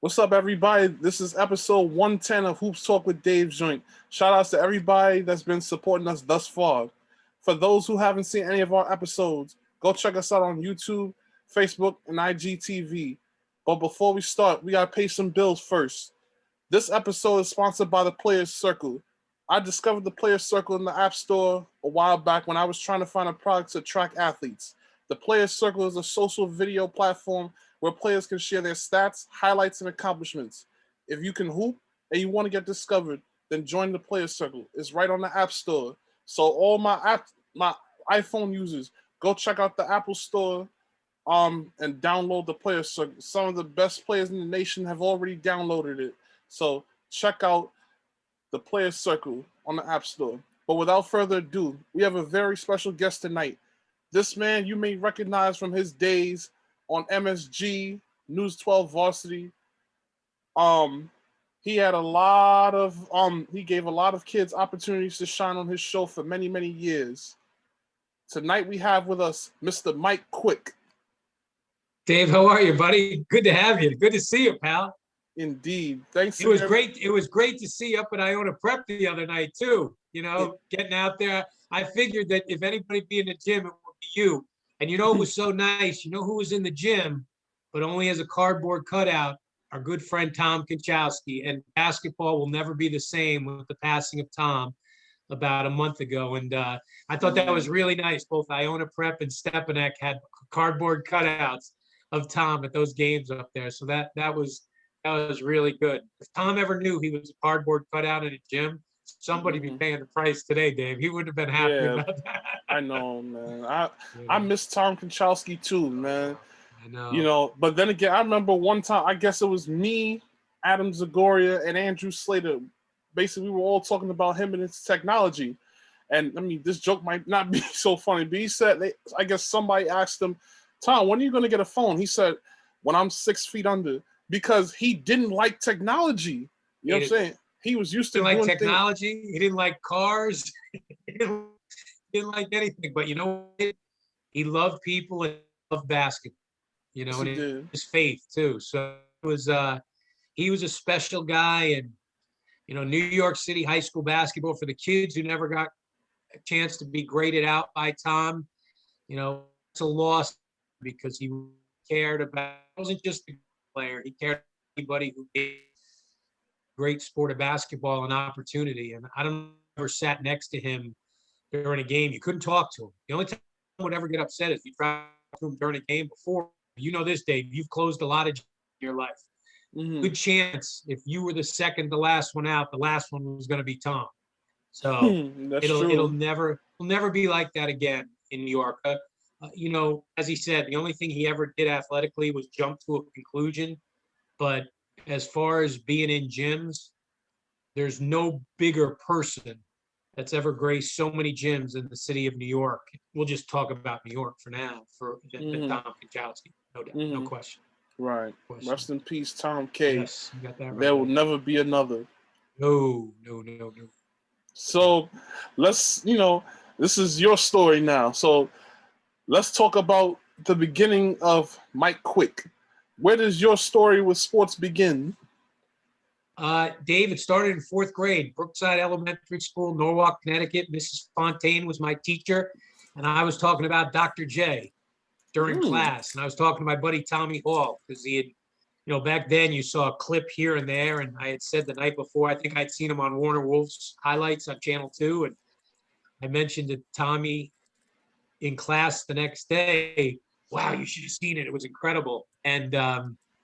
What's up, everybody? This is episode 110 of Hoops Talk with Dave's Joint. Shout outs to everybody that's been supporting us thus far. For those who haven't seen any of our episodes, go check us out on YouTube, Facebook, and IGTV. But before we start, we gotta pay some bills first. This episode is sponsored by the Players Circle. I discovered the Players Circle in the App Store a while back when I was trying to find a product to track athletes. The Players Circle is a social video platform where players can share their stats, highlights, and accomplishments. If you can hoop and you want to get discovered, then join the Players Circle. It's right on the App Store. So all my iPhone users, go check out the Apple Store and download the Players Circle. Some of the best players in the nation have already downloaded it. So check out the Players Circle on the App Store. But without further ado, we have a very special guest tonight. This man you may recognize from his days on MSG, News 12 Varsity. He had a lot of he gave a lot of kids opportunities to shine on his show for many, many years. Tonight we have with us Mr. Mike Quick. Dave, how are you, buddy? Good to have you. Good to see you, pal. Indeed. Thanks. It was great. It was great to see you up at Iona Prep the other night too. You know, getting out there. I figured that if anybody be in the gym, it would be you. And you know, it was so nice. You know who was in the gym, but only as a cardboard cutout? Our good friend Tom Konchowski. And basketball will never be the same with the passing of Tom about a month ago. And I thought that was really nice. Both Iona Prep and Stepanek had cardboard cutouts of Tom at those games up there. So that was really good. If Tom ever knew he was a cardboard cutout in a gym, somebody be paying the price today, Dave. He would have been happy about that. I know, man. I miss Tom Konchowski too, man. I know. You know, but then again, I remember one time, I guess it was me, Adam Zagoria, and Andrew Slater. Basically, we were all talking about him and his technology. And I mean, this joke might not be so funny, but he said, I guess somebody asked him, Tom, when are you going to get a phone? He said, when I'm 6 feet under, because he didn't like technology. You know what I'm saying? He was used to doing like technology. He didn't like cars. He didn't like anything. But you know what? He loved people and loved basketball. You know, and his faith too. So he was a special guy. And you know, New York City high school basketball, for the kids who never got a chance to be graded out by Tom, you know, it's a loss because he cared about. It wasn't just the player. He cared about anybody who gave great sport of basketball and opportunity. And I don't ever sat next to him during a game. You couldn't talk to him. The only time he would ever get upset is if you tried to talk to him during a game before. You know this, Dave. You've closed a lot of in your life. Good chance if you were the second to last one out, the last one was going to be Tom. So it'll never be like that again in New York. You know, as he said, the only thing he ever did athletically was jump to a conclusion. But as far as being in gyms, there's no bigger person that's ever graced so many gyms in the city of New York. We'll just talk about New York for now, than Tom Konchowski, no doubt, no question. Right. Rest in peace, Tom K. Yes, you got that right. There will never be another. No. So let's, this is your story now. So let's talk about the beginning of Mike Quick. Where does your story with sports begin? Dave, it started in 4th grade, Brookside Elementary School, Norwalk, Connecticut. Mrs. Fontaine was my teacher, and I was talking about Dr. J during class. And I was talking to my buddy Tommy Hall because he had, back then you saw a clip here and there. And I had said the night before, I think I'd seen him on Warner Wolf's highlights on Channel 2. And I mentioned to Tommy in class the next day, wow, you should have seen it. It was incredible. And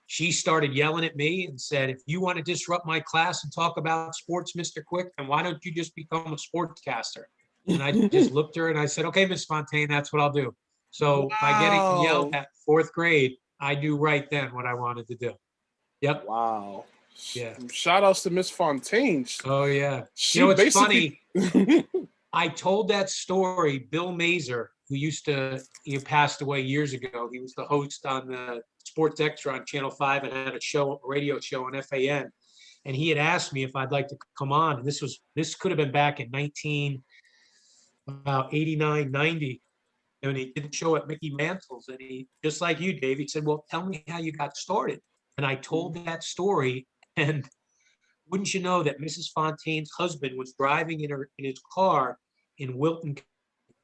she started yelling at me and said, if you want to disrupt my class and talk about sports, Mr. Quick, then why don't you just become a sportscaster? And I just looked at her and I said, okay, Miss Fontaine, that's what I'll do. So by getting yelled at 4th grade, I knew right then what I wanted to do. Yep. Wow. Yeah. Shout outs to Miss Fontaine. Oh, yeah. It's funny. I told that story. Bill Mazer, who he passed away years ago. He was the host on the Sports Extra on Channel 5 and had a radio show on FAN. And he had asked me if I'd like to come on. And this could have been back in 89, 90. And he did the show at Mickey Mantle's. And he, just like you, Dave, he said, well, tell me how you got started. And I told that story, and wouldn't you know that Mrs. Fontaine's husband was driving in his car in Wilton.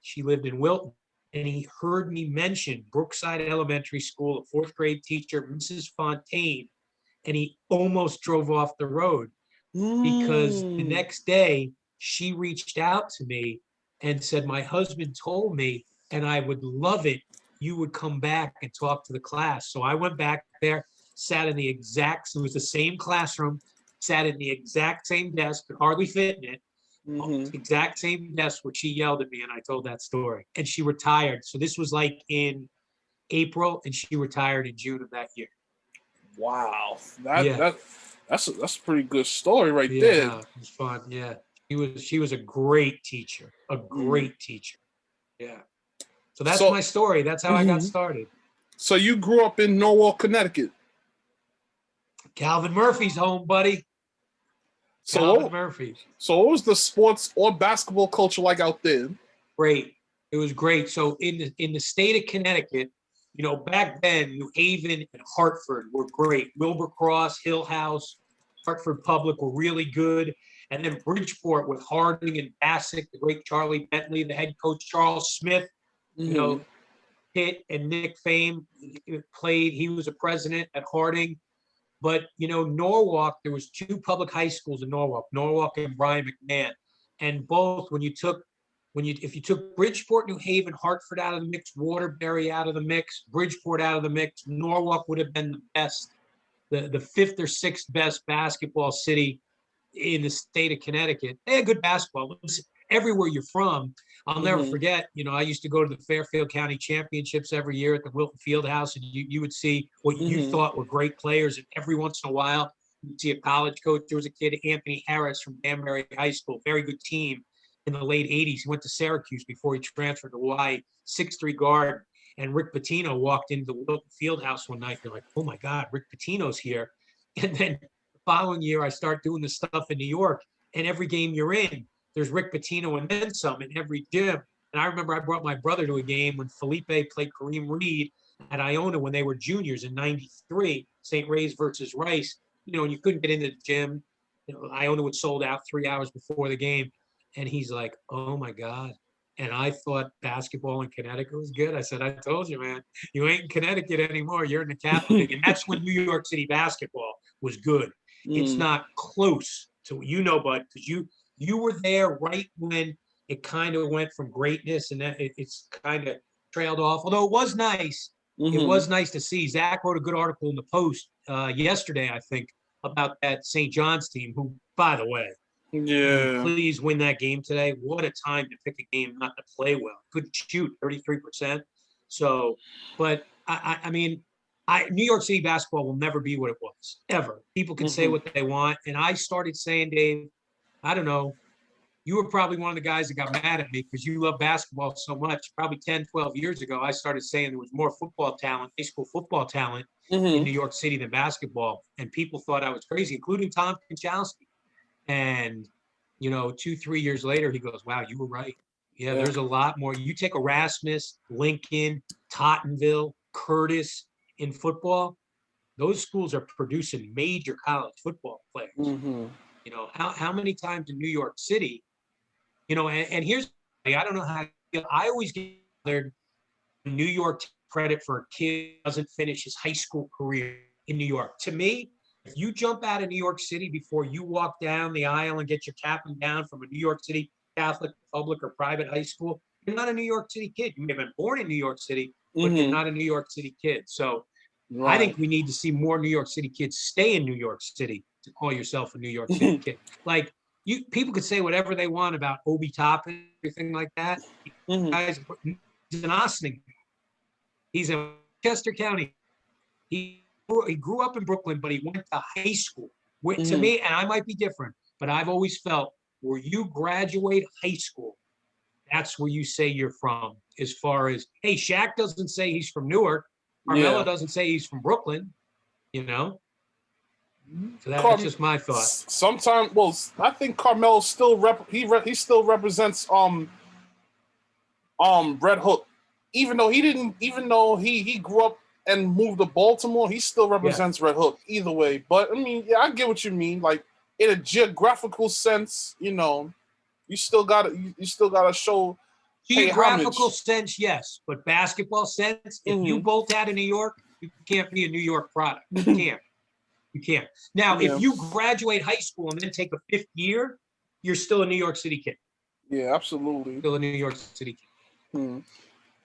She lived in Wilton, and he heard me mention Brookside Elementary School, a fourth grade teacher, Mrs. Fontaine, and he almost drove off the road because the next day she reached out to me and said, my husband told me, and I would love it, you would come back and talk to the class. So I went back there, sat in it was the same classroom, sat in the exact same desk, could hardly fit in it, exact same desk where she yelled at me, and I told that story. And she retired. So this was like in April, and she retired in June of that year. Wow, that's a pretty good story right there. Yeah, it was fun. Yeah, she was a great teacher, Yeah. So that's my story. That's how I got started. So you grew up in Norwalk, Connecticut. Calvin Murphy's home, buddy. Calvin Murphy. So what was the sports or basketball culture like out there? Great. It was great. So in the state of Connecticut, you know, back then, New Haven and Hartford were great. Wilbercross, Hill House, Hartford Public were really good. And then Bridgeport with Harding and Bassett, the great Charlie Bentley, the head coach Charles Smith, you know, Pitt and Nick Fame played. He was a president at Harding. But, you know, Norwalk, there was two public high schools in Norwalk and Brian McMahon. And both, if you took Bridgeport, New Haven, Hartford out of the mix, Waterbury out of the mix, Bridgeport out of the mix, Norwalk would have been the best, the fifth or sixth best basketball city in the state of Connecticut. They had good basketball. Everywhere you're from, I'll never forget, you know, I used to go to the Fairfield County Championships every year at the Wilton Fieldhouse, and you would see what you thought were great players, and every once in a while, you'd see a college coach. There was a kid, Anthony Harris from Danbury High School, very good team. In the late 80s, he went to Syracuse before he transferred to Hawaii, 6'3" guard. And Rick Pitino walked into the Wilton Fieldhouse one night. They're like, oh my God, Rick Pitino's here. And then the following year, I start doing this stuff in New York. And every game you're in, there's Rick Pitino and then some in every gym. And I remember I brought my brother to a game when Felipe played Kareem Reed at Iona when they were juniors in '93, St. Ray's versus Rice. You know, and you couldn't get into the gym. You know, Iona would sold out 3 hours before the game. And he's like, oh my God. And I thought basketball in Connecticut was good. I said, I told you, man, you ain't in Connecticut anymore. You're in the capital league. And that's when New York City basketball was good. It's not close to, you know, bud, because you were there right when it kind of went from greatness and then it's kind of trailed off. Although it was nice. It was nice to see. Zach wrote a good article in the Post yesterday, I think, about that St. John's team, who, by the way, please win that game today. What a time to pick a game not to play well. Couldn't shoot 33%. So, but I mean, New York City basketball will never be what it was, ever. People can say what they want. And I started saying, Dave, I don't know, you were probably one of the guys that got mad at me because you love basketball so much. Probably 10, 12 years ago, I started saying there was more football talent, high school football talent in New York City than basketball. And people thought I was crazy, including Tom Kanchalski. And, you know, 2-3 years later, he goes, wow, you were right. Yeah, there's a lot more. You take Erasmus, Lincoln, Tottenville, Curtis in football, those schools are producing major college football players. You know, how many times in New York City, you know, and here's, I don't know how, I always get New York credit for a kid who doesn't finish his high school career in New York. To me, if you jump out of New York City before you walk down the aisle and get your cap and gown from a New York City Catholic, public, or private high school, you're not a New York City kid. You may have been born in New York City, but you're not a New York City kid. So I think we need to see more New York City kids stay in New York City to call yourself a New York City kid. Like, people could say whatever they want about Obi Toppin, everything like that. Guys, he's an Austin. He's in Chester County. He grew up in Brooklyn, but he went to high school. To me, and I might be different, but I've always felt where you graduate high school, that's where you say you're from. As far as, hey, Shaq doesn't say he's from Newark. Carmelo doesn't say he's from Brooklyn, you know? So that's just my thought. Sometimes, well, I think Carmelo still he still represents Red Hook, even though he grew up and moved to Baltimore, he still represents Red Hook either way. But I mean, yeah, I get what you mean. Like in a geographical sense, you know, you still gotta show geographical sense, yes, but basketball sense, if you bolt out of New York, you can't be a New York product. You can't. You can't. Now, if you graduate high school and then take a 5th year, you're still a New York City kid. Yeah, absolutely. Still a New York City kid.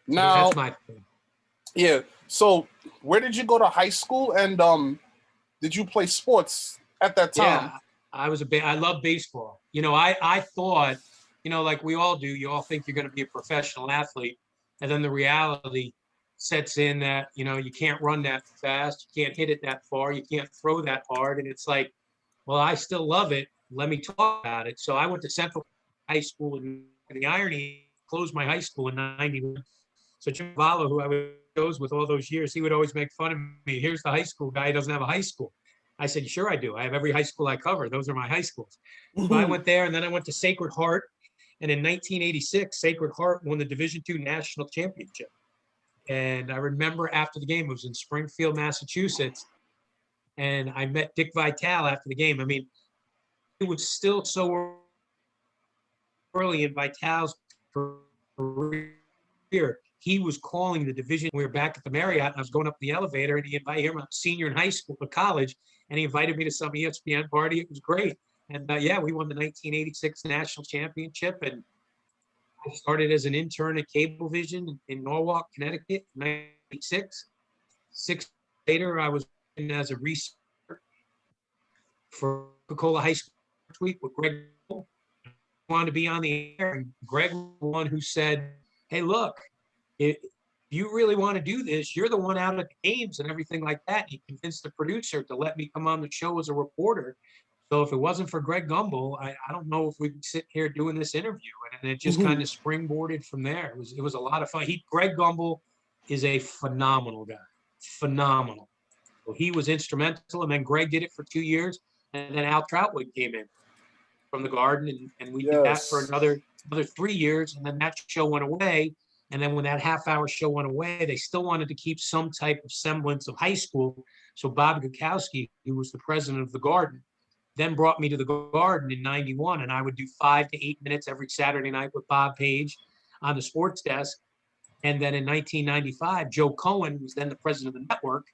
Now, so that's my thing. Yeah. So, where did you go to high school, and did you play sports at that time? Yeah, I love baseball. You know, I thought, you know, like we all do, you all think you're going to be a professional athlete, and then the reality sets in that, you know, you can't run that fast, you can't hit it that far, you can't throw that hard, and it's like, well, I still love it. Let me talk about it. So I went to Central High School, and the irony, closed my high school in '91. So Jim Vallo, who I was with all those years, he would always make fun of me. Here's the high school guy who doesn't have a high school. I said, sure I do. I have every high school I cover. Those are my high schools. So I went there, and then I went to Sacred Heart. And in 1986, Sacred Heart won the Division II National Championship. And I remember after the game, it was in Springfield, Massachusetts, and I met Dick Vitale after the game. I mean, it was still so early in Vitale's career. He was calling the division. We were back at the Marriott, and I was going up the elevator, and he invited him. I'm a senior in high school or college, and he invited me to some ESPN party. It was great. And yeah, we won the 1986 National Championship, and I started as an intern at Cablevision in Norwalk, Connecticut, in 1996. 6 years later, I was in as a researcher for Coca-Cola High School Week with Greg. I wanted to be on the air, and Greg was the one who said, hey, look, if you really want to do this, you're the one out at the games and everything like that. He convinced the producer to let me come on the show as a reporter. So if it wasn't for Greg Gumbel, I don't know if we'd sit here doing this interview. And it just kind of springboarded from there. It was a lot of fun. Greg Gumbel is a phenomenal guy, phenomenal. So he was instrumental, and then Greg did it for 2 years, and then Al Troutwood came in from the Garden, and we did that for another 3 years, and then that show went away. And then when that half-hour show went away, they still wanted to keep some type of semblance of high school. So Bob Gukowski, who was the president of the Garden, then brought me to the Garden in '91, and I would do 5 to 8 minutes every Saturday night with Bob Page on the sports desk. And then in 1995, Joe Cohen, who was then the president of the network,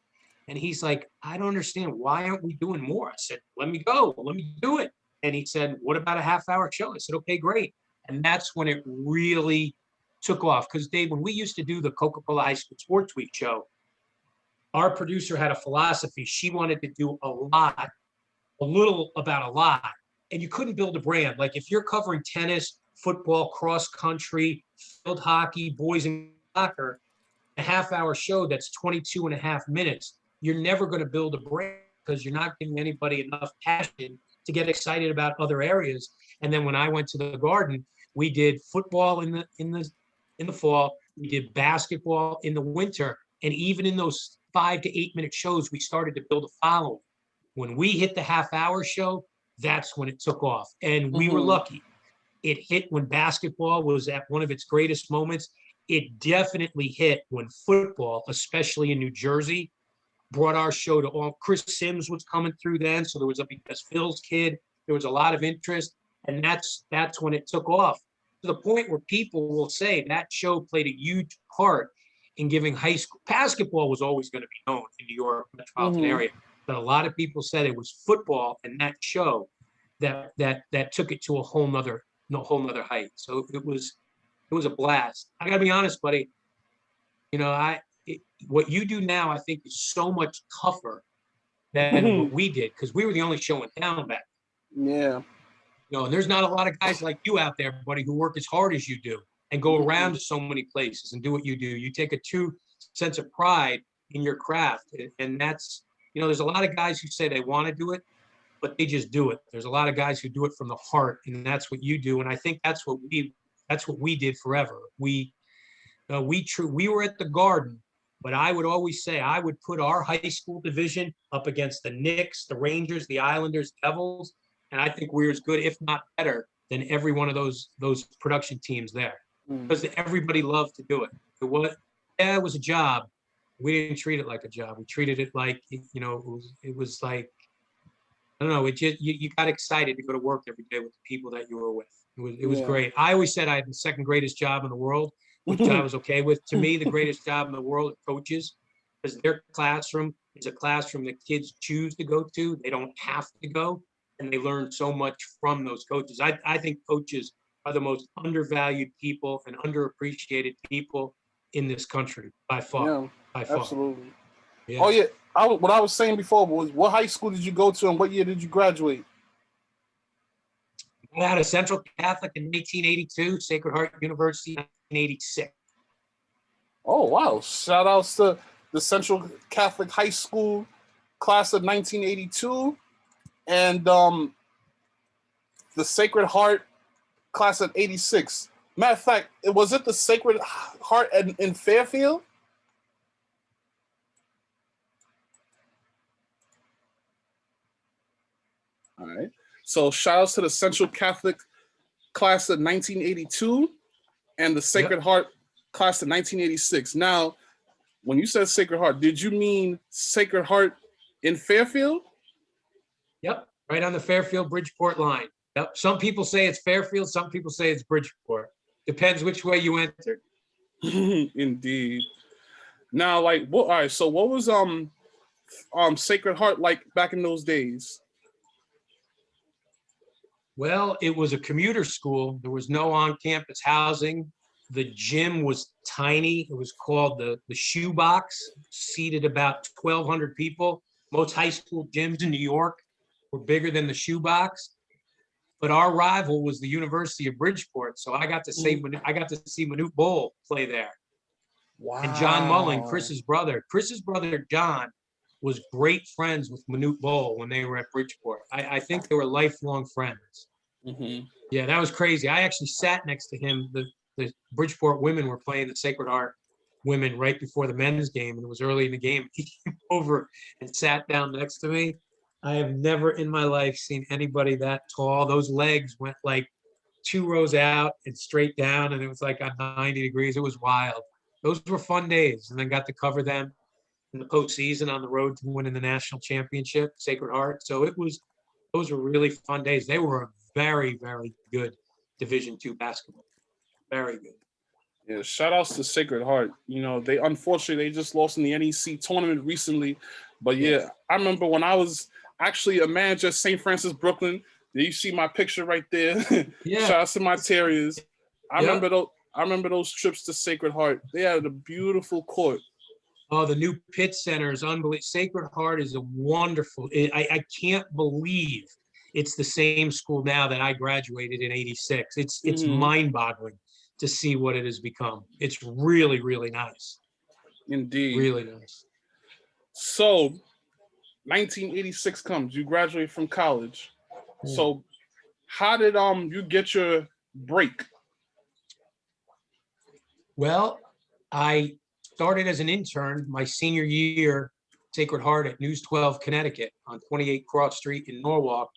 and he's like, I don't understand. Why aren't we doing more? I said, let me go. Let me do it. And he said, what about a half-hour show? I said, okay, great. And that's when it really took off. Because, Dave, when we used to do the Coca-Cola High School Sports Week show, our producer had a philosophy. She wanted to do a little about a lot. And you couldn't build a brand. Like if you're covering tennis, football, cross country, field hockey, boys and soccer, a half-hour show that's 22 and a half minutes, you're never going to build a brand because you're not giving anybody enough passion to get excited about other areas. And then when I went to the Garden, we did football in the fall, we did basketball in the winter, and even in those 5 to 8 minute shows, we started to build a following. When we hit the half-hour show, that's when it took off, and we were lucky. It hit when basketball was at one of its greatest moments. It definitely hit when football, especially in New Jersey, brought our show to all. Chris Sims was coming through then, so there was because Phil's kid. There was a lot of interest, and that's when it took off to the point where people will say that show played a huge part in giving high school basketball was always going to be known in New York metropolitan area, but a lot of people said it was football and that show that took it to a whole nother height. So it was a blast. I gotta be honest, buddy. You know, what you do now, I think, is so much tougher than what we did because we were the only show in town back then. Yeah. You know, and there's not a lot of guys like you out there, buddy, who work as hard as you do and go around to so many places and do what you do. You take a true sense of pride in your craft, and that's, you know, there's a lot of guys who say they want to do it, but they just do it. There's a lot of guys who do it from the heart, and that's what you do. And I think that's what we did forever. We were at the Garden, but I would always say I would put our high school division up against the Knicks, the Rangers, the Islanders, Devils, and I think we were as good, if not better, than every one of those production teams there because everybody loved to do it. It was a job, We didn't treat it like a job. We treated it like, you know, it was like, I don't know. It just, you got excited to go to work every day with the people that you were with. It was great. I always said I had the second greatest job in the world, which I was okay with. To me, the greatest job in the world are coaches, because their classroom is a classroom that kids choose to go to. They don't have to go, and they learn so much from those coaches. I think coaches are the most undervalued people and underappreciated people in this country by far. Yeah, by far. absolutely. Yeah. Oh yeah, what I was saying before was, what high school did you go to, and what year did you graduate? I got a Central Catholic in 1982, Sacred Heart University in 1986. Oh wow! Shout outs to the Central Catholic High School class of 1982, and the Sacred Heart class of 86. Matter of fact, was it the Sacred Heart in Fairfield? All right. So shout outs to the Central Catholic class of 1982 and the Sacred Heart class of 1986. Now, when you said Sacred Heart, did you mean Sacred Heart in Fairfield? Yep, right on the Fairfield-Bridgeport line. Yep. Some people say it's Fairfield, some people say it's Bridgeport. Depends which way you enter. Indeed. Now, like, what? All right. So, what was Sacred Heart like back in those days? Well, it was a commuter school. There was no on-campus housing. The gym was tiny. It was called the Shoebox, seated about 1,200 people. Most high school gyms in New York were bigger than the Shoebox. But our rival was the University of Bridgeport, so I got to see Manute Bol play there. Wow. And John Mullen, Chris's brother John, was great friends with Manute Bol when they were at Bridgeport. I think they were lifelong friends. Mm-hmm. Yeah, that was crazy. I actually sat next to him. The Bridgeport women were playing the Sacred Heart women right before the men's game, and it was early in the game. He came over and sat down next to me. I have never in my life seen anybody that tall. Those legs went like 2 rows out and straight down, and it was like on 90 degrees. It was wild. Those were fun days, and then got to cover them in the postseason on the road to winning the national championship, Sacred Heart. So those were really fun days. They were a very, very good Division II basketball. Very good. Yeah, shout outs to Sacred Heart. You know, they just lost in the NEC tournament recently. But yeah, I remember when I was actually a manager at St. Francis, Brooklyn. You see my picture right there. Yeah. Shout outs to my Terriers. I remember those trips to Sacred Heart. They had a beautiful court. Oh, the new Pitt Center is unbelievable. Sacred Heart is a wonderful. I can't believe it's the same school now that I graduated in '86. It's mind-boggling to see what it has become. It's really, really nice. Indeed. Really nice. So, 1986 comes. You graduate from college. So, how did you get your break? Well, I started as an intern my senior year, Sacred Heart at News 12 Connecticut on 28 Cross Street in Norwalk.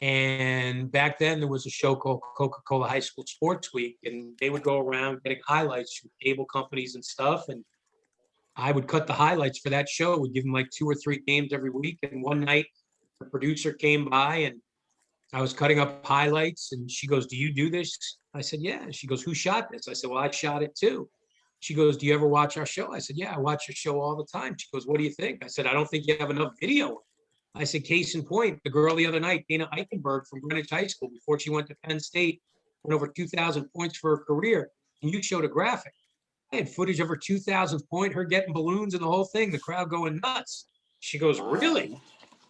And back then there was a show called Coca-Cola High School Sports Week, and they would go around getting highlights from cable companies and stuff. And I would cut the highlights for that show. We'd give them like 2 or 3 games every week. And one night the producer came by and I was cutting up highlights, and she goes, "Do you do this?" I said, "Yeah." She goes, "Who shot this?" I said, "Well, I shot it too." She goes, "Do you ever watch our show?" I said, "Yeah, I watch your show all the time." She goes, "What do you think?" I said, "I don't think you have enough video." I said, "Case in point, the girl the other night, Dana Eichenberg from Greenwich High School, before she went to Penn State, went over 2,000 points for her career, and you showed a graphic. I had footage of her 2,000th point, her getting balloons and the whole thing, the crowd going nuts." She goes, "Really?"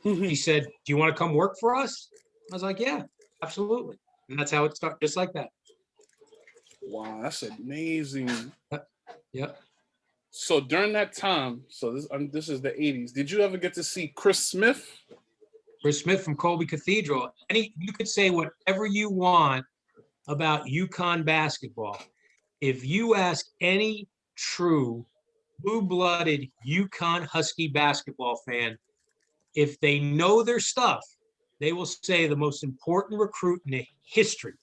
She said, "Do you want to come work for us?" I was like, "Yeah, absolutely." And that's how it started, just like that. Wow, that's amazing. Yep. So during that time, so this is the 80s. Did you ever get to see Chris Smith? Chris Smith from Colby Cathedral. You could say whatever you want about UConn basketball. If you ask any true blue-blooded UConn Husky basketball fan, if they know their stuff, they will say the most important recruit in the history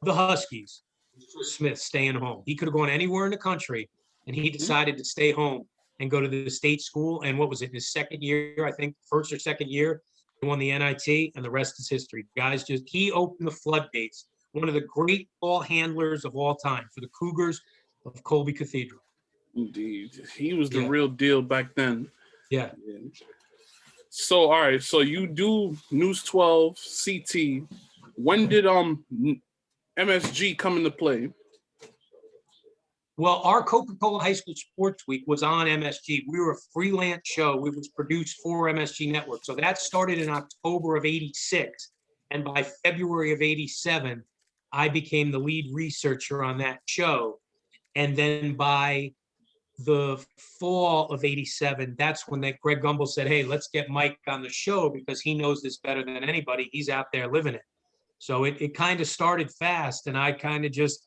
of the Huskies was Chris Smith staying home. He could have gone anywhere in the country, and he decided to stay home and go to the state school. And what was it, his second year, I think, first or second year, he won the NIT, and the rest is history. Guys, he opened the floodgates. One of the great ball handlers of all time for the Cougars of Colby Cathedral. Indeed. He was the real deal back then. Yeah. So, all right. So you do News 12, CT. When did MSG come into play? Well, our Coca-Cola High School Sports Week was on MSG. We were a freelance show. It was produced for MSG Network. So that started in October of 86. And by February of 87, I became the lead researcher on that show. And then by the fall of 87, that's when Greg Gumbel said, hey, let's get Mike on the show because he knows this better than anybody. He's out there living it. So it kind of started fast. And I kind of just,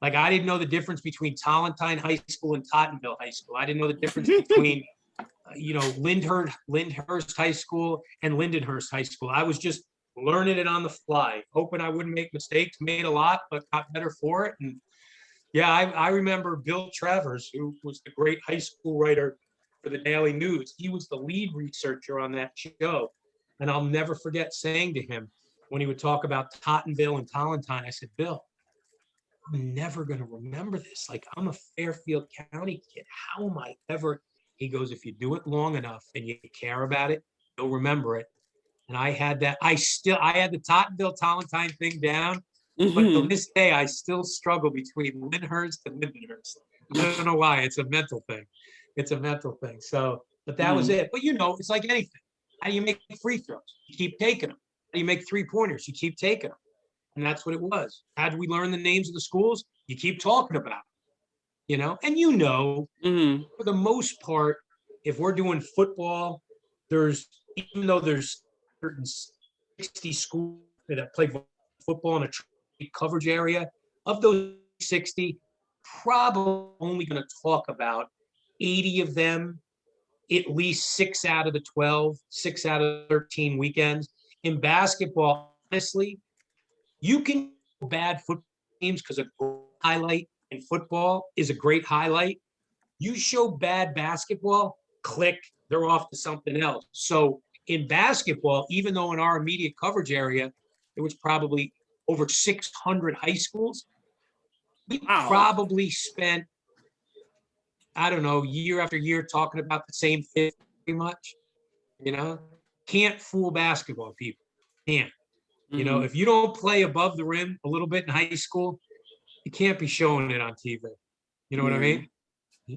like, I didn't know the difference between Tollentine High School and Tottenville High School. I didn't know the difference between, Lyndhurst High School and Lindenhurst High School. I was just learning it on the fly, hoping I wouldn't make mistakes. Made a lot, but got better for it. And yeah, I remember Bill Travers, who was the great high school writer for the Daily News. He was the lead researcher on that show. And I'll never forget saying to him when he would talk about Tottenville and Tollentine, I said, Bill, I'm never going to remember this. Like, I'm a Fairfield County kid. How am I ever? He goes, if you do it long enough and you care about it, you'll remember it. And I had that. I had the Tottenville Tollentine thing down. But to this day, I still struggle between Lyndhurst and Lindenhurst. I don't know why. It's a mental thing. So, but that was it. But, it's like anything. How do you make free throws? You keep taking them. How do you make three-pointers? You keep taking them. And that's what it was. How do we learn the names of the schools? You keep talking about it, And for the most part, if we're doing football, even though there's certain 60 schools that play football in a coverage area, of those 60, probably only going to talk about 80 of them, at least 6 out of the 12, 6 out of 13 weekends. In basketball, honestly, you can go bad football games because a highlight in football is a great highlight. You show bad basketball, click, they're off to something else. So in basketball, even though in our immediate coverage area, there was probably over 600 high schools, we probably spent, I don't know, year after year talking about the same thing pretty much. Can't fool basketball people. Can't. If you don't play above the rim a little bit in high school, you can't be showing it on TV. You know what I mean?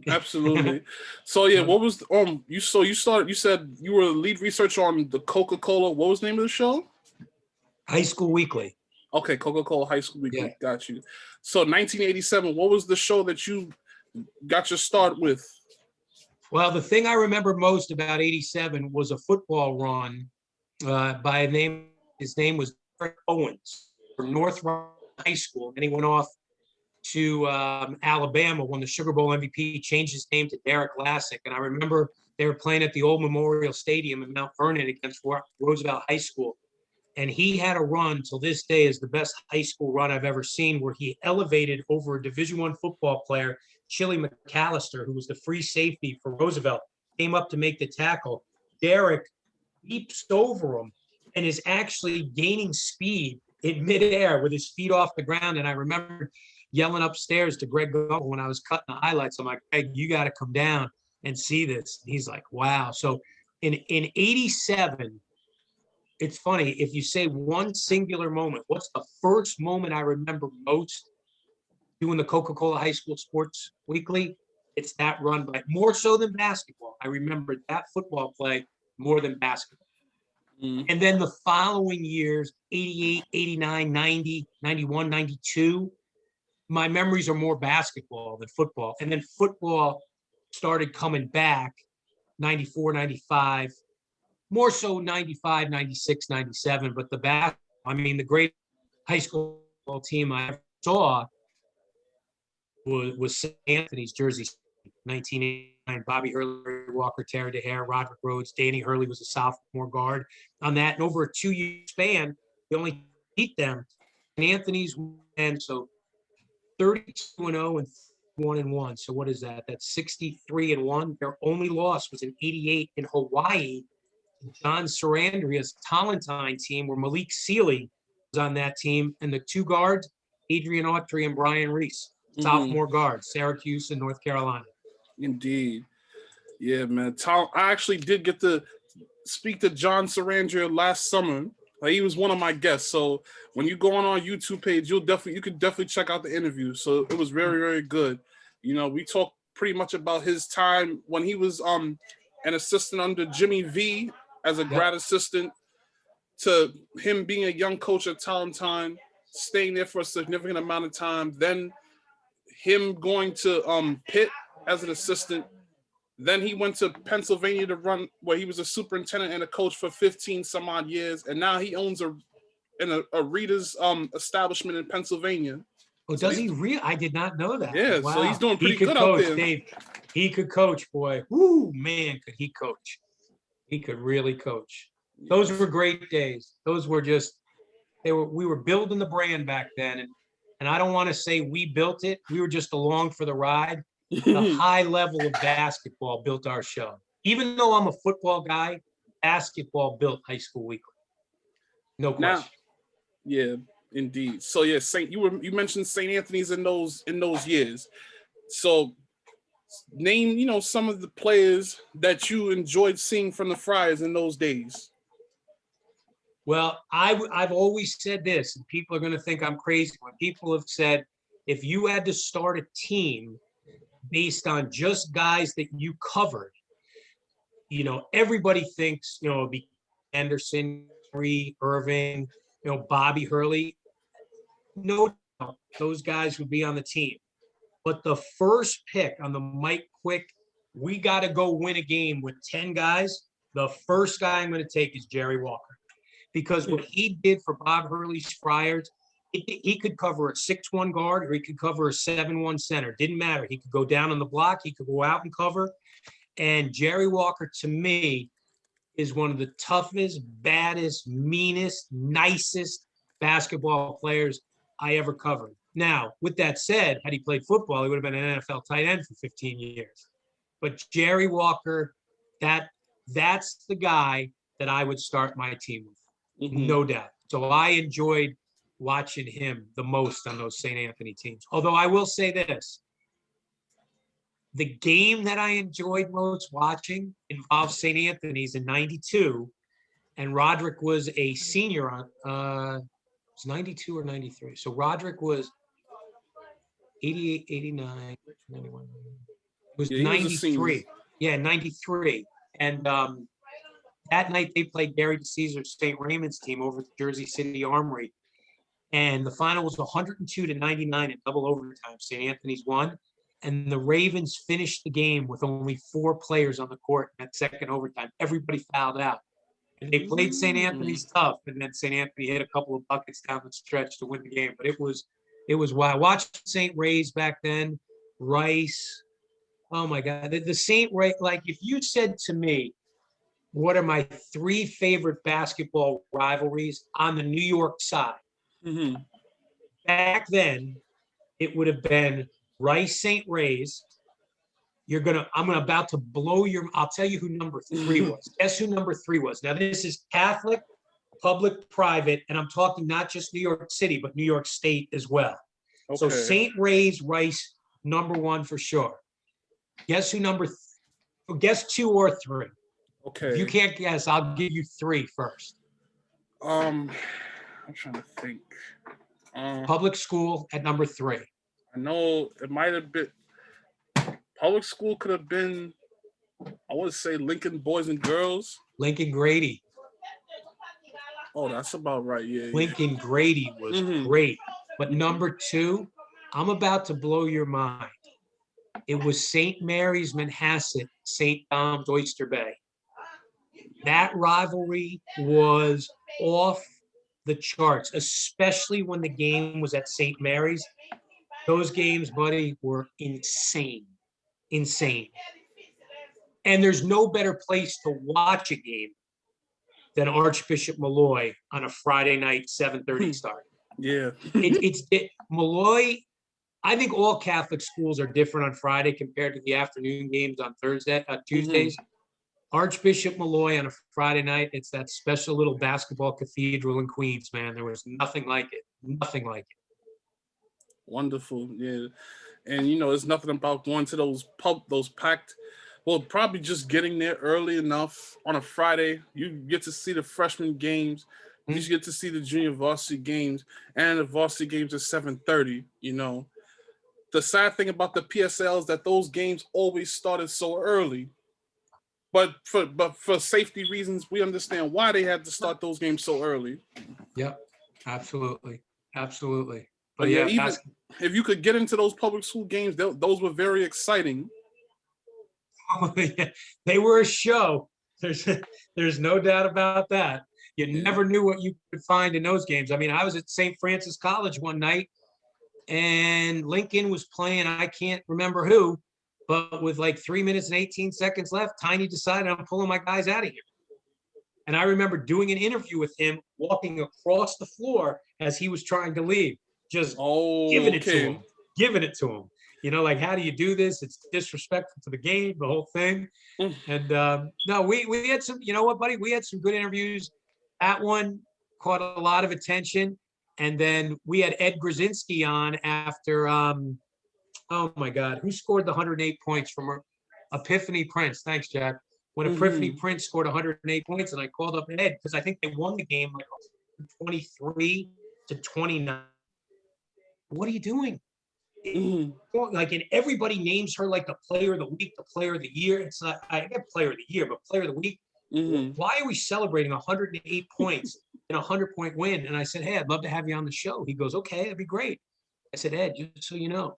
Absolutely. So what was you said you were a lead researcher on the Coca-Cola. What was the name of the show? High School Weekly. Okay, Coca-Cola High School Weekly. Yeah. Got you. So 1987, what was the show that you got your start with? Well, the thing I remember most about 87 was a football run by a name. His name was Eric Owens from North High School. And he went off to Alabama, won the Sugar Bowl MVP, changed his name to Derek Lassick. And I remember they were playing at the old Memorial Stadium in Mount Vernon against Roosevelt High School. And he had a run till this day is the best high school run I've ever seen, where he elevated over a Division I football player, Chili McAllister, who was the free safety for Roosevelt, came up to make the tackle. Derek leaps over him and is actually gaining speed in midair with his feet off the ground. And I remember yelling upstairs to Greg Gumbel when I was cutting the highlights. I'm like, Greg, you got to come down and see this. And he's like, wow. So in 87, it's funny, if you say one singular moment, what's the first moment I remember most doing the Coca-Cola High School Sports Weekly? It's that run, but more so than basketball. I remember that football play more than basketball. And then the following years, 88, 89, 90, 91, 92, my memories are more basketball than football. And then football started coming back, 94, 95, more so 95, 96, 97. But the great high school team I ever saw was St. Anthony's Jersey, 1989. Bobby Hurley, Walker, Terry DeHare, Roderick Rhodes, Danny Hurley was a sophomore guard on that. And over a 2-year span, we only beat them. St. Anthony's, and so 32-0 and 1-1. So what is that? That's 63-1. Their only loss was in '88 in Hawaii. John Sarandria's Tallentine team, where Malik Sealy was on that team, and the two guards, Adrian Autry and Brian Reese, sophomore guards, Syracuse and North Carolina. Indeed. Yeah, man. I actually did get to speak to John Sarandria last summer. He was one of my guests. So when you go on our YouTube page, you could definitely check out the interview. So it was very, very good. You know, we talked pretty much about his time when he was an assistant under Jimmy V as a grad assistant, to him being a young coach at Tallentine, staying there for a significant amount of time, then him going to Pitt as an assistant. Then he went to Pennsylvania to run, where he was a superintendent and a coach for 15 some odd years. And now he owns a reader's establishment in Pennsylvania. Oh, does he really? I did not know that. Yeah, wow. So he's doing pretty good out there. Dave. He could coach, boy. Woo, man, could he coach. He could really coach. Those were great days. Those were just, we were building the brand back then. And I don't want to say we built it. We were just along for the ride. The high level of basketball built our show. Even though I'm a football guy, basketball built High School Weekly. No question. Yeah, indeed. So yeah, you mentioned St. Anthony's in those years. So name, some of the players that you enjoyed seeing from the Friars in those days. Well, I've always said this, and people are going to think I'm crazy when people have said, if you had to start a team based on just guys that you covered, everybody thinks, it'd be Anderson, Irving, Bobby Hurley. No, those guys would be on the team. But the first pick on the Mike Quick, we got to go win a game with 10 guys. The first guy I'm going to take is Jerry Walker, because what he did for Bob Hurley's Friars, he could cover a 6'1" guard or he could cover a 7'1" center. Didn't matter. He could go down on the block. He could go out and cover. And Jerry Walker, to me, is one of the toughest, baddest, meanest, nicest basketball players I ever covered. Now, with that said, had he played football, he would have been an NFL tight end for 15 years. But Jerry Walker, that's the guy that I would start my team with, no doubt. So I enjoyed watching him the most on those St. Anthony teams. Although I will say this, the game that I enjoyed most watching involved St. Anthony's in '92, and Roderick was a senior on, it was 92 or 93. So Roderick was 88, 89, 91. It was 93. Yeah, 93. And that night they played Gary DeCesar's St. Raymond's team over at the Jersey City Armory. And the final was 102-99 in double overtime. St. Anthony's won. And the Ravens finished the game with only 4 players on the court in that second overtime. Everybody fouled out. And they played St. Anthony's tough. And then St. Anthony hit a couple of buckets down the stretch to win the game. But it was wild. I watched St. Ray's back then, Rice. Oh, my God. The St. Ray, like if you said to me, what are my 3 favorite basketball rivalries on the New York side? Back then, it would have been Rice St. Ray's. I'm about to blow I'll tell you who number 3 was. Guess who number 3 was? Now, this is Catholic, public, private, and I'm talking not just New York City, but New York State as well. Okay. So St. Ray's, Rice, number 1 for sure. Guess who guess 2 or 3. Okay. If you can't guess, I'll give you 3 first. I'm trying to think. Public school at number 3. I know it might have been public school. Could have been, I would say, Lincoln Boys and Girls. Lincoln Grady. Oh, that's about right. Yeah. Lincoln Grady was great. But number 2, I'm about to blow your mind. It was St. Mary's Manhasset, St. Dom's Oyster Bay. That rivalry was off the charts, especially when the game was at St. Mary's. Those games, buddy, were insane. And there's no better place to watch a game than Archbishop Malloy on a Friday night, 7:30 start. Yeah. Malloy, I think all Catholic schools are different on Friday compared to the afternoon games on Tuesdays. Archbishop Malloy on a Friday night, it's that special little basketball cathedral in Queens, man. There was nothing like it. Nothing like it. Wonderful, yeah. And there's nothing about going to those packed. Well, probably just getting there early enough on a Friday. You get to see the freshman games. You get to see the junior varsity games, and the varsity games at 7:30. The sad thing about the PSL is that those games always started so early. But for safety reasons, we understand why they had to start those games so early. Yep, absolutely. But yeah, even if you could get into those public school games, those were very exciting. They were a show. There's no doubt about that. You never knew what you could find in those games. I mean, I was at St. Francis College one night, and Lincoln was playing, I can't remember who, but with like 3 minutes and 18 seconds left, Tiny decided I'm pulling my guys out of here. And I remember doing an interview with him, walking across the floor as he was trying to leave, just giving it to him. Like, how do you do this? It's disrespectful to the game, the whole thing. And no, we had some, you know what, buddy? We had some good interviews. That one caught a lot of attention. And then we had Ed Grzinski on after, oh my God, who scored the 108 points from Epiphany Prince? Thanks, Jack. When Epiphany Prince scored 108 points, and I called up Ed because I think they won the game like 23-29. What are you doing? Like, and everybody names her like the player of the week, the player of the year. It's not, I get player of the year, but player of the week. Why are we celebrating 108 points and a 100-point win? And I said, hey, I'd love to have you on the show. He goes, okay, that'd be great. I said, Ed, just so you know,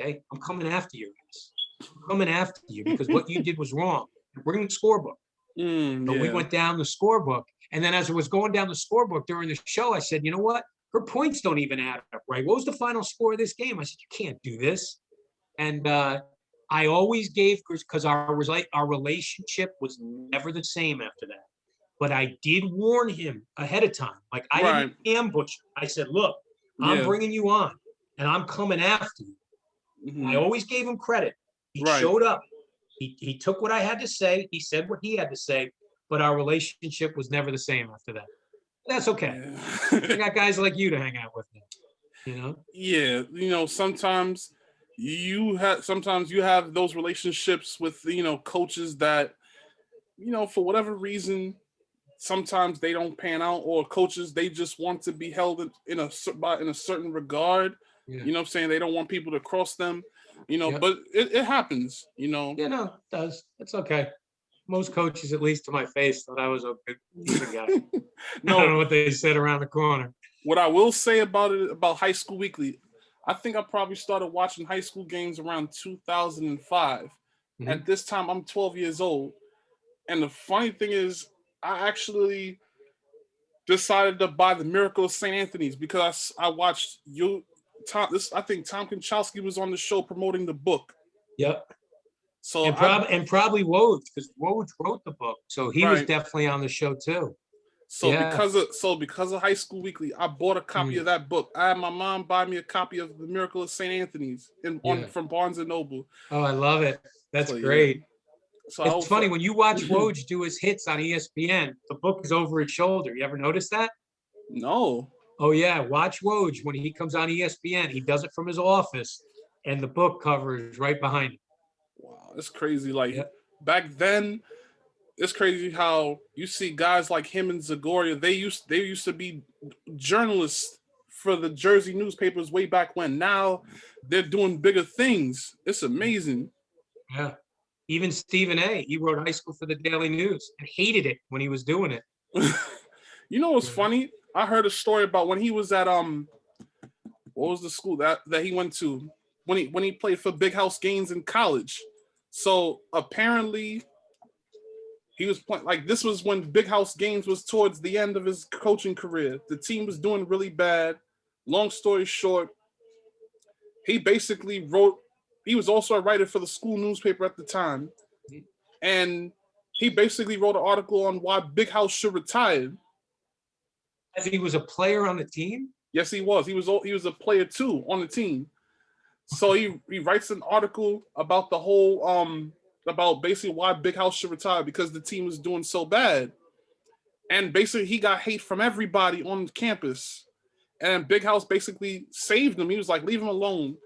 okay, I'm coming after you guys. I'm coming after you because what you did was wrong. Bring the scorebook. But we went down the scorebook. And then as I was going down the scorebook during the show, I said, you know what? Her points don't even add up, right? What was the final score of this game? I said, you can't do this. And I always gave, because our relationship was never the same after that. But I did warn him ahead of time. Like, I didn't ambush him. I said, look, I'm bringing you on, and I'm coming after you. I always gave him credit. He showed up. He took what I had to say. He said what he had to say, but our relationship was never the same after that. That's okay. I got guys like you to hang out with me, Yeah, sometimes you have those relationships with coaches that for whatever reason sometimes they don't pan out, or coaches, they just want to be held in a certain regard. You know what I'm saying? They don't want people to cross them. But it happens, Yeah, no, it does. It's okay. Most coaches, at least to my face, thought I was a good guy. No, I don't know what they said around the corner. What I will say about High School Weekly, I think I probably started watching high school games around 2005. At this time, I'm 12 years old. And the funny thing is, I actually decided to buy The Miracle of St. Anthony's because I watched I think Tom Konchowski was on the show promoting the book. Yep. So and probably Woj, because Woj wrote the book, so he was definitely on the show too. So because of High School Weekly, I bought a copy of that book. I had my mom buy me a copy of The Miracle of St. Anthony's from Barnes and Noble. Oh, I love it. That's great. Yeah. So it's funny when you watch Woj do his hits on ESPN, the book is over his shoulder. You ever notice that? No. Oh yeah, watch Woj when he comes on ESPN. He does it from his office, and the book cover is right behind him. Wow, it's crazy. Like back then, it's crazy how you see guys like him and Zagoria. They used to be journalists for the Jersey newspapers way back when. Now they're doing bigger things. It's amazing. Yeah. Even Stephen A. He wrote high school for the Daily News and hated it when he was doing it. You know what's funny? I heard a story about when he was at what was the school that he went to when he played for Big House Gaines in college. So apparently he was playing, like, this was when Big House Gaines was towards the end of his coaching career. The team was doing really bad. Long story short, he basically he was also a writer for the school newspaper at the time. And he basically wrote an article on why Big House should retire. As he was a player on the team? Yes, he was. He was a player too on the team. So he writes an article about the whole about basically why Big House should retire because the team is doing so bad. And basically he got hate from everybody on campus. And Big House basically saved him. He was like, leave him alone.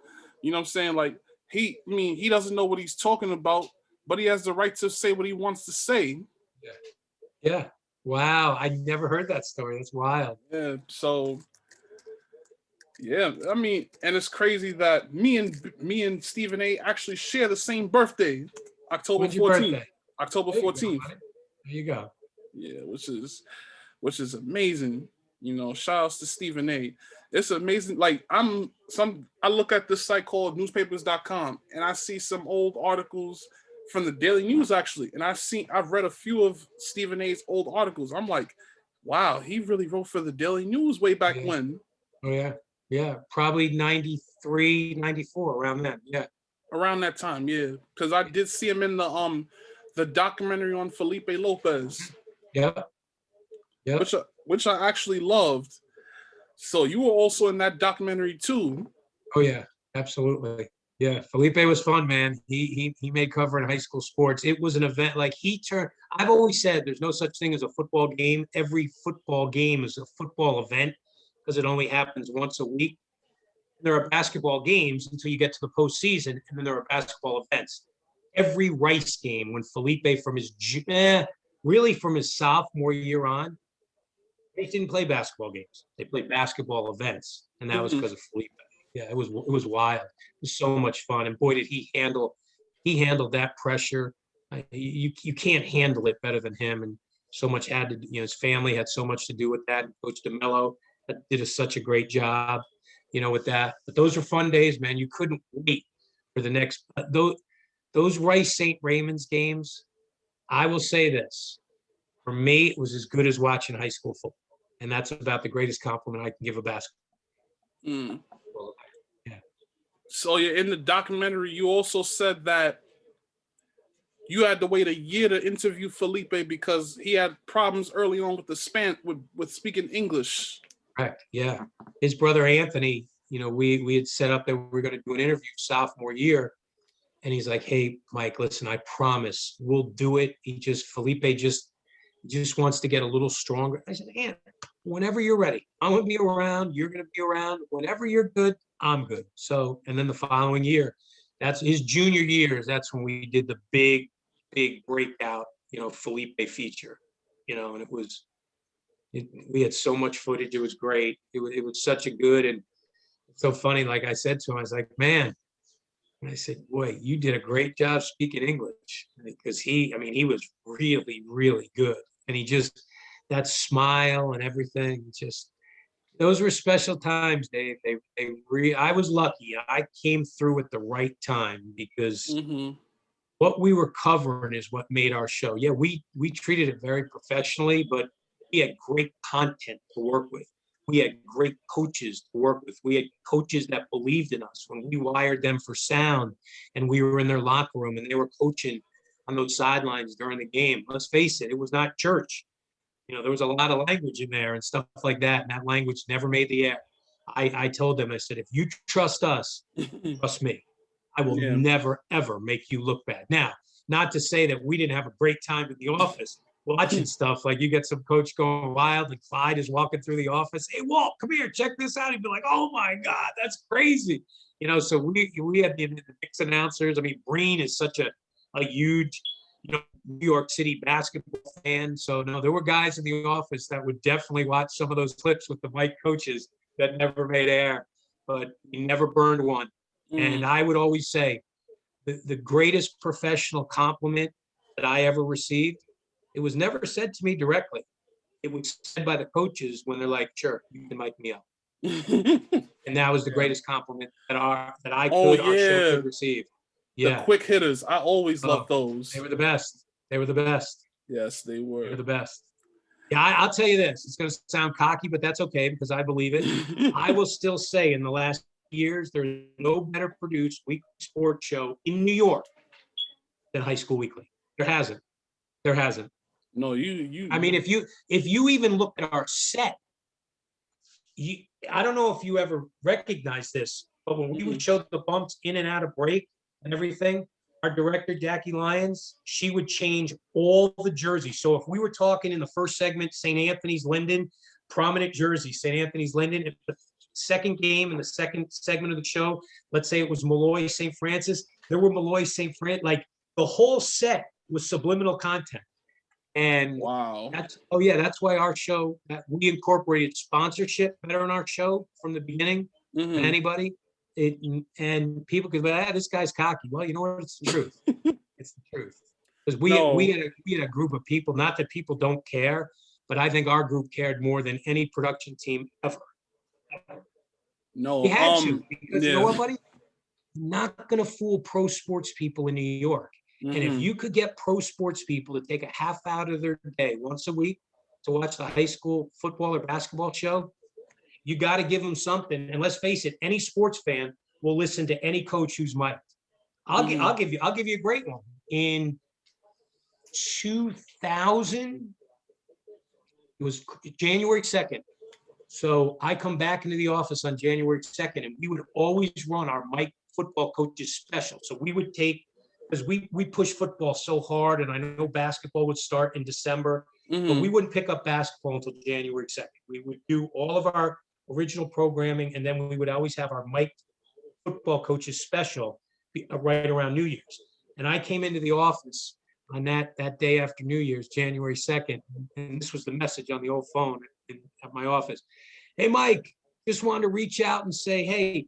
You know what I'm saying? Like he doesn't know what he's talking about, but he has the right to say what he wants to say. Yeah. Wow. I never heard that story. That's wild. Yeah. So yeah, I mean, and it's crazy that me and Stephen A actually share the same birthday, October 14th. October 14th. There you go. Yeah, which is amazing. You know, shout outs to Stephen A. It's amazing. Like I look at this site called newspapers.com and I see some old articles from the Daily News actually. And I've read a few of Stephen A's old articles. I'm like, wow, he really wrote for the Daily News way back when. Oh yeah. Yeah, probably 93, 94, around then. Yeah. Around that time, yeah. Because I did see him in the documentary on Felipe Lopez. Yeah. Yeah. Which I actually loved. So you were also in that documentary too. Oh yeah, absolutely. Yeah, Felipe was fun, man. He made covering high school sports. It was an event like I've always said there's no such thing as a football game. Every football game is a football event because it only happens once a week. There are basketball games until you get to the postseason, and then there are basketball events. Every Rice game, when Felipe from his sophomore year on, they didn't play basketball games. They played basketball events, and that was because of Felipe. Yeah, it was wild. It was so much fun, and boy, did he handle that pressure. You can't handle it better than him, and so much his family had so much to do with that. Coach DeMello did such a great job, with that. But those were fun days, man. You couldn't wait for the next those Rice St. Raymond's games. I will say this: for me, it was as good as watching high school football, and that's about the greatest compliment I can give a basketball. Yeah. So in the documentary, you also said that you had to wait a year to interview Felipe because he had problems early on with speaking English. Correct. Yeah. His brother Anthony, we had set up that we were going to do an interview sophomore year. And he's like, hey, Mike, listen, I promise we'll do it. Felipe just wants to get a little stronger. I said, Ant, whenever you're ready, I'm going to be around. You're going to be around. Whenever you're good, I'm good. So, and then the following year, that's his junior years. That's when we did the big breakout, Felipe feature, and we had so much footage. It was great. It was such a good and so funny. Like I said to him, I was like, man, and I said, boy, you did a great job speaking English because he was really, really good. And that smile and everything, those were special times, Dave. I was lucky. I came through at the right time because what we were covering is what made our show. Yeah, we treated it very professionally, but we had great content to work with. We had great coaches to work with. We had coaches that believed in us when we wired them for sound and we were in their locker room and they were coaching on those sidelines during the game. Let's face it, it was not church. There was a lot of language in there and stuff like that. And that language never made the air. I told them, I said, if you trust us, trust me. I will never, ever make you look bad. Now, not to say that we didn't have a great time in the office watching stuff. Like you get some coach going wild and Clyde is walking through the office. Hey, Walt, come here, check this out. He'd be like, oh my God, that's crazy. So we had the mix announcers. I mean, Breen is such a huge, New York City basketball fan. So no, there were guys in the office that would definitely watch some of those clips with the white coaches that never made air, but we never burned one. And I would always say the greatest professional compliment that I ever received, it was never said to me directly. It was said by the coaches when they're like, sure, you can mic me up. And that was the greatest compliment that our show could receive. Yeah. The quick hitters. I always loved those. They were the best. Yes, they were. They were the best. Yeah, I'll tell you this. It's going to sound cocky, but that's okay because I believe it. I will still say in the last years, there's no better produced weekly sports show in New York than High School Weekly. There hasn't. No, you. I mean, if you even look at our set, I don't know if you ever recognize this. But when we would show the bumps in and out of break and everything, our director, Jackie Lyons, she would change all the jerseys. So if we were talking in the first segment, St. Anthony's Linden, prominent jersey, St. Anthony's Linden. If the second game in the second segment of the show, let's say it was Malloy, St. Francis, there were Malloy, St. Francis, like the whole set was subliminal content. And wow, that's why our show, that we incorporated sponsorship better in our show from the beginning than anybody. And people could be like, this guy's cocky. Well, you know what? It's the truth. It's the truth. Because we had a group of people, not that people don't care, but I think our group cared more than any production team ever. No, we had to, because you know what, buddy? You're not going to fool pro sports people in New York. And if you could get pro sports people to take a half out of their day once a week to watch the high school football or basketball show, you got to give them something. And let's face it, any sports fan will listen to any coach who's mic'd. I'll give you a great one. In 2000, it was January 2nd. So I come back into the office on January 2nd, and we would always run our Mike football coaches special. So we would take, because we push football so hard, and I know basketball would start in December, but we wouldn't pick up basketball until January 2nd. We would do all of our original programming, and then we would always have our Mike football coaches special right around New Year's. And I came into the office on that day after New Year's, January 2nd, and this was the message on the old phone at my office. Hey, Mike, just wanted to reach out and say, hey,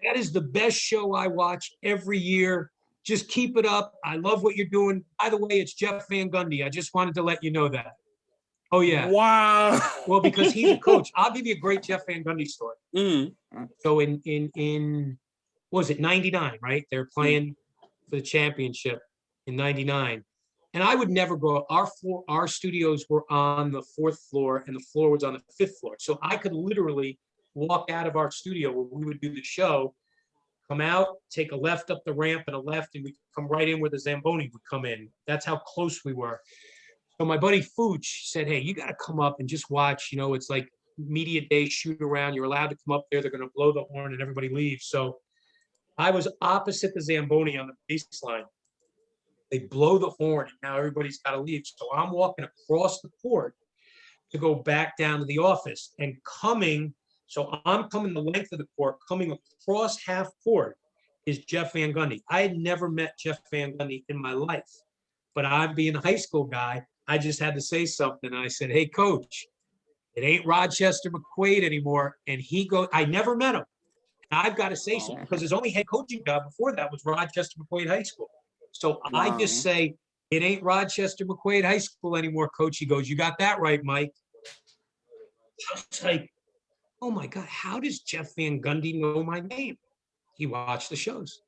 that is the best show I watch every year. Just keep it up. I love what you're doing. By the way, it's Jeff Van Gundy. I just wanted to let you know that. Oh, yeah. Wow. Well, because he's a coach. I'll give you a great Jeff Van Gundy story. So in what was it, 99, right? They're playing for the championship in 99. And I would never go. Our studios were on the 4th floor, and the floor was on the 5th floor. So I could literally walk out of our studio where we would do the show, come out, take a left up the ramp and a left, and we come right in where the Zamboni would come in. That's how close we were. So my buddy Fooch said, hey, you got to come up and just watch. You know, it's like media day, shoot around. You're allowed to come up there. They're going to blow the horn and everybody leaves. So I was opposite the Zamboni on the baseline. They blow the horn, and now everybody's got to leave. So I'm walking across the court to go back down to the office, and so I'm coming the length of the court, coming across half court is Jeff Van Gundy. I had never met Jeff Van Gundy in my life, but I'm being a high school guy. I just had to say something. I said, hey, coach, it ain't Rochester McQuaid anymore. And he goes, I never met him. And I've got to say something, because his only head coaching job before that was Rochester McQuaid High School. So I just say, it ain't Rochester McQuaid High School anymore, coach. He goes, you got that right, Mike. I was like, oh my God, how does Jeff Van Gundy know my name? He watched the shows.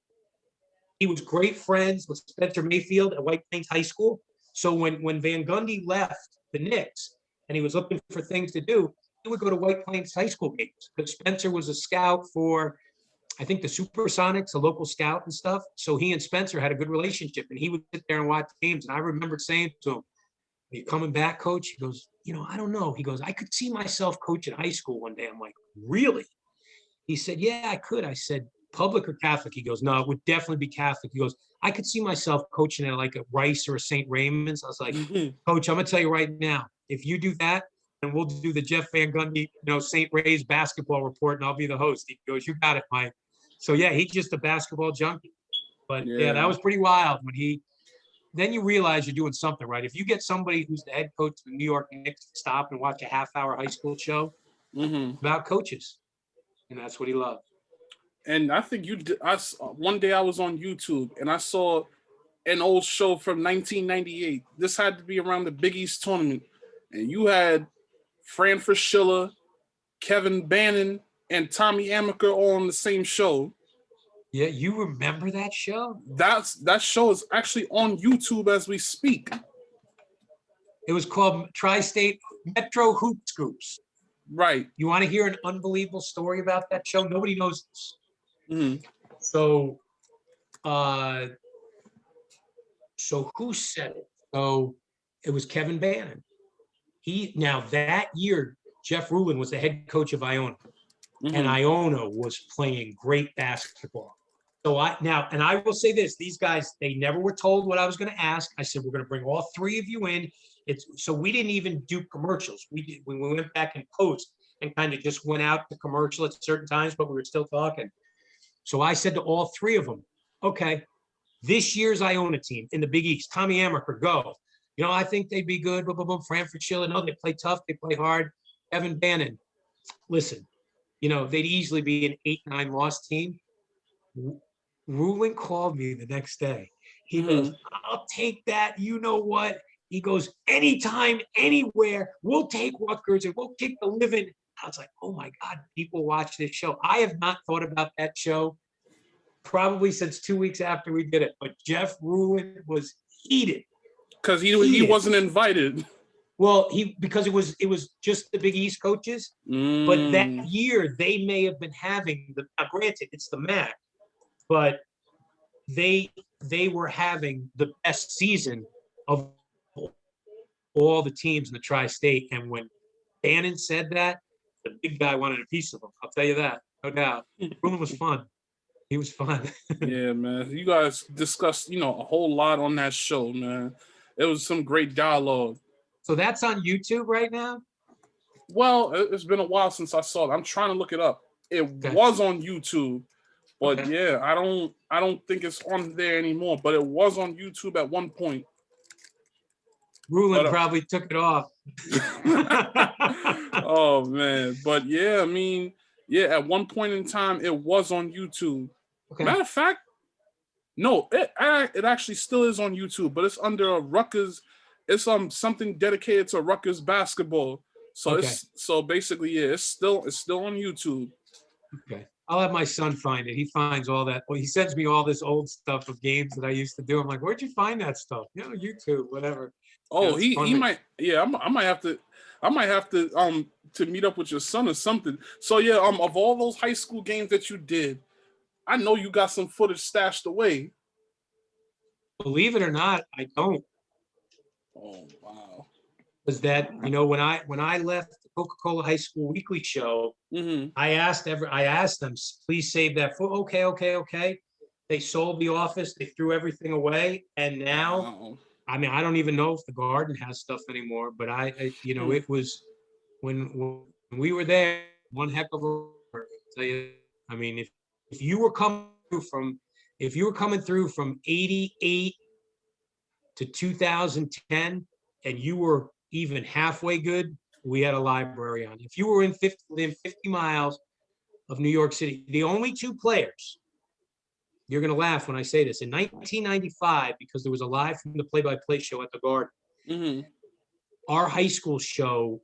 He was great friends with Spencer Mayfield at White Plains High School. So when Van Gundy left the Knicks and he was looking for things to do, he would go to White Plains High School games, because Spencer was a scout for, I think, the Supersonics, a local scout and stuff. So he and Spencer had a good relationship, and he would sit there and watch games. And I remember saying to him, are you coming back, coach? He goes, you know, I don't know. He goes, I could see myself coaching high school one day. I'm like, really? He said, yeah, I could. I said, public or Catholic? He goes, no, it would definitely be Catholic. He goes, I could see myself coaching at like a Rice or a St. Raymond's. I was like, coach, I'm going to tell you right now, if you do that, and we'll do the Jeff Van Gundy, St. Ray's basketball report, and I'll be the host. He goes, you got it, Mike. So yeah, he's just a basketball junkie. But yeah, that was pretty wild when then you realize you're doing something right. If you get somebody who's the head coach of the New York Knicks to stop and watch a half-hour high school show about coaches, and that's what he loved. And I think one day I was on YouTube and I saw an old show from 1998. This had to be around the Big East tournament. And you had Fran Fraschilla, Kevin Bannon, and Tommy Amaker all on the same show. Yeah, you remember that show? That show is actually on YouTube as we speak. It was called Tri-State Metro Hoop Scoops. Right. You want to hear an unbelievable story about that show? Nobody knows this. So who said it? So it was Kevin Bannon. Now that year, Jeff Rulin was the head coach of Iona. and Iona was playing great basketball. So I will say this: these guys, they never were told what I was going to ask. I said, we're going to bring all three of you in. So we didn't even do commercials. We went back and post and kind of just went out to commercial at certain times, but we were still talking. So I said to all three of them, okay, this year's Iona team in the Big East, Tommy Amaker, go. I think they'd be good. Blah, blah, blah. Franford Schiller, no, they play tough. They play hard. Evan Bannon, listen, they'd easily be an 8-9 loss team. Rulin called me the next day. He goes, I'll take that. You know what? He goes, anytime, anywhere, we'll take Rutgers and we'll kick the living. I was like, oh my God, people watch this show. I have not thought about that show probably since 2 weeks after we did it. But Jeff Rulin was heated. Because he wasn't invited. Well, because it was just the Big East coaches. But that year they may have been having granted, it's the MAC, but they were having the best season of all the teams in the tri-state. And when Bannon said that, the big guy wanted a piece of him. I'll tell you that, no doubt. Rulin was fun. He was fun. Yeah, man. You guys discussed, a whole lot on that show, man. It was some great dialogue. So that's on YouTube right now? Well, it's been a while since I saw it. I'm trying to look it up. It was on YouTube, but yeah, I don't think it's on there anymore. But it was on YouTube at one point. Rulin probably took it off. Oh man, but yeah, I mean, at one point in time, it was on YouTube. Okay. Matter of fact, no, it actually still is on YouTube, but it's under Rutgers. It's something dedicated to Rutgers basketball. So so basically, it's still on YouTube. Okay. I'll have my son find it. He finds all that. Well, he sends me all this old stuff of games that I used to do. I'm like, where'd you find that stuff? YouTube, whatever. Oh, he might. Yeah, I might have to to meet up with your son or something. So yeah, of all those high school games that you did, I know you got some footage stashed away. Believe it or not, I don't. Oh wow. Was that when I left the Coca-Cola High School Weekly show, I asked them, please save that footage. Okay. They sold the office, they threw everything away, and now I mean I don't even know if the Garden has stuff anymore. But it was when we were there, one heck of a. I'll tell you, I mean if you were coming through from 88 to 2010 and you were even halfway good, we had a library on. If you were within 50 miles of New York City, the only two players, you're going to laugh when I say this, in 1995, because there was a live from the play-by-play show at the Garden, our high school show,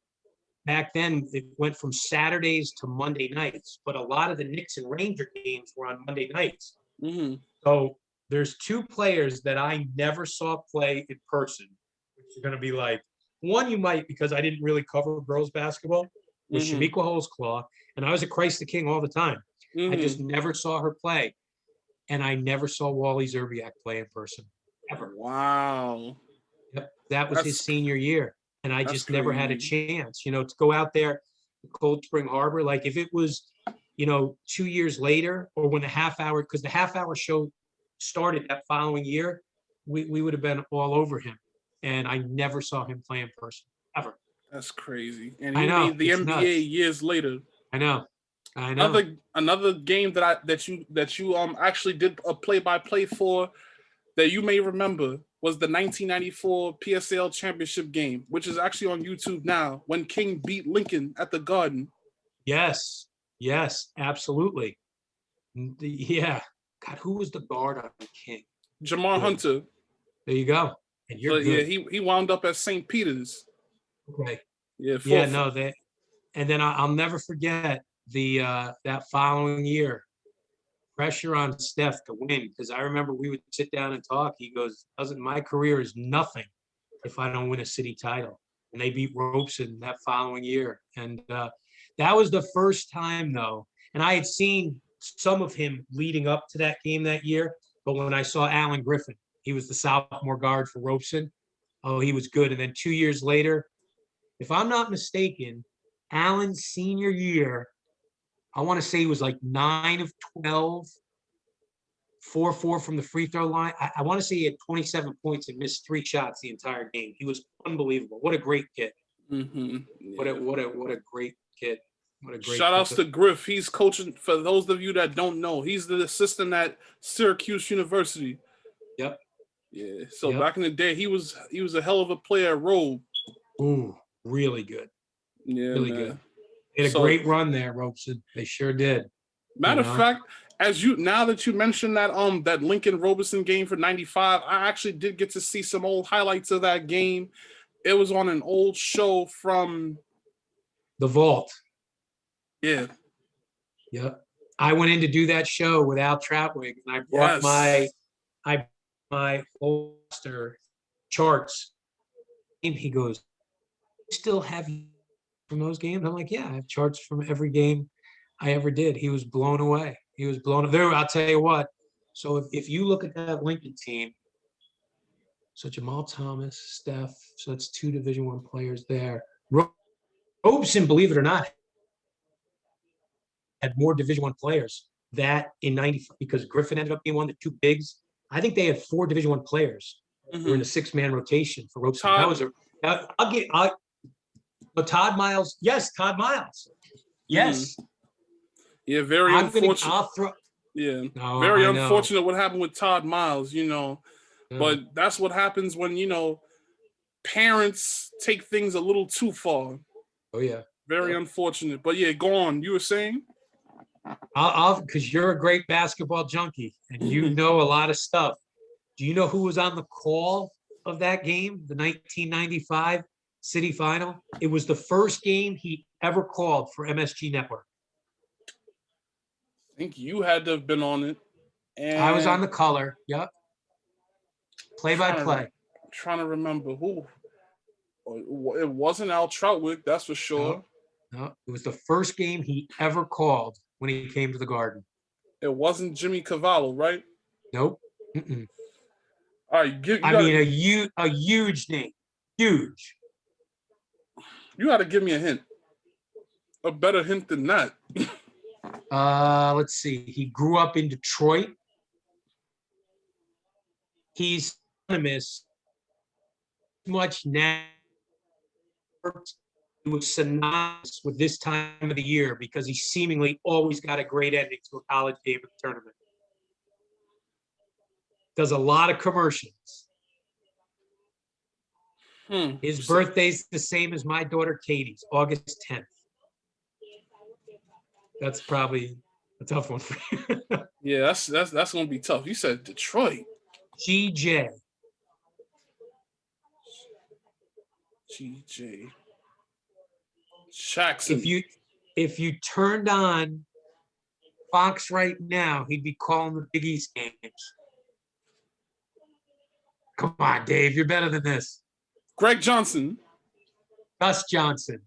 back then, it went from Saturdays to Monday nights, but a lot of the Knicks and Ranger games were on Monday nights. So there's two players that I never saw play in person, which are going to be like, one you might, because I didn't really cover girls basketball, was Shamika Holesclaw, and I was at Christ the King all the time. I just never saw her play, and I never saw Wally Zerbiak play in person, ever. Wow. Yep, that was his senior year, and I just never had a chance, to go out there to Cold Spring Harbor. Like if it was, 2 years later, or when because the half-hour show started that following year, we would have been all over him. And I never saw him play in person, ever. That's crazy. And he made the NBA nuts. Years later. I know. Another game that you actually did a play-by-play for that you may remember was the 1994 Psl Championship Game, which is actually on YouTube now, when King beat Lincoln at the Garden. Yes, absolutely. Yeah. God, who was the guard on King? Jamar Hunter. There you go. And you're good. Yeah, he wound up at St. Peter's. Okay. Yeah. And then I'll never forget that following year, pressure on Steph to win, because I remember we would sit down and talk. He goes, my career is nothing if I don't win a city title. And they beat Robeson that following year. And that was the first time, though. And I had seen some of him leading up to that game that year. But when I saw Alan Griffin, he was the sophomore guard for Robeson. Oh, he was good. And then 2 years later, if I'm not mistaken, Alan's senior year, I want to say he was like 9 of 12, 4-4 from the free throw line. I want to say he had 27 points and missed 3 shots the entire game. He was unbelievable. What a great kid. Mm-hmm. Yeah. What a great kid. What a great Shout outs to Griff. He's coaching, for those of you that don't know, he's the assistant at Syracuse University. Yep. Yeah. So back in the day, he was a hell of a player at Robe. Ooh, really good. Yeah, really man. good. They had a great run there, Robeson. They sure did. Matter of fact, now that you mentioned that that Lincoln Robeson game for '95, I actually did get to see some old highlights of that game. It was on an old show from The Vault. Yeah. Yep. I went in to do that show with Al Troutwig, and I brought my holster charts. And he goes, "Still have you from those games?" I'm like, "Yeah, I have charts from every game I ever did." He was blown away. He was blown away. I'll tell you what. So if you look at that Lincoln team, so Jamal Thomas, Steph, so that's 2 Division I players there. Robeson, believe it or not, had more Division I players that in '95, because Griffin ended up being one of the 2 bigs. I think they had 4 Division I players who were in a 6-man rotation for Robeson. Todd Miles. Yes, Todd Miles. Yes. Yeah, very unfortunate. Very unfortunate what happened with Todd Miles, But that's what happens when, parents take things a little too far. Oh, yeah. Very unfortunate. But yeah, go on. You were saying? Because you're a great basketball junkie and you know a lot of stuff. Do you know who was on the call of that game, the 1995 City Final? It was the first game he ever called for MSG Network. I think you had to have been on it. And I was on the color. Yep. Play-by-play. I'm trying to remember who. It wasn't Al Troutwig, that's for sure. No, it was the first game he ever called when he came to the Garden. It wasn't Jimmy Cavallo, right? Nope. Mm-mm. All right, a huge name. Huge. You got to give me a hint. A better hint than that. Let's see. He grew up in Detroit. He's synonymous much now. He was synonymous with this time of the year because he seemingly always got a great ending to a college game or tournament. Does a lot of commercials. His birthday's the same as my daughter Katie's, August 10th. That's probably a tough one for you. Yeah, that's gonna be tough. You said Detroit. GJ. Jackson. If you turned on Fox right now, he'd be calling the Big East games. Come on, Dave, you're better than this. Greg Johnson. Gus Johnson.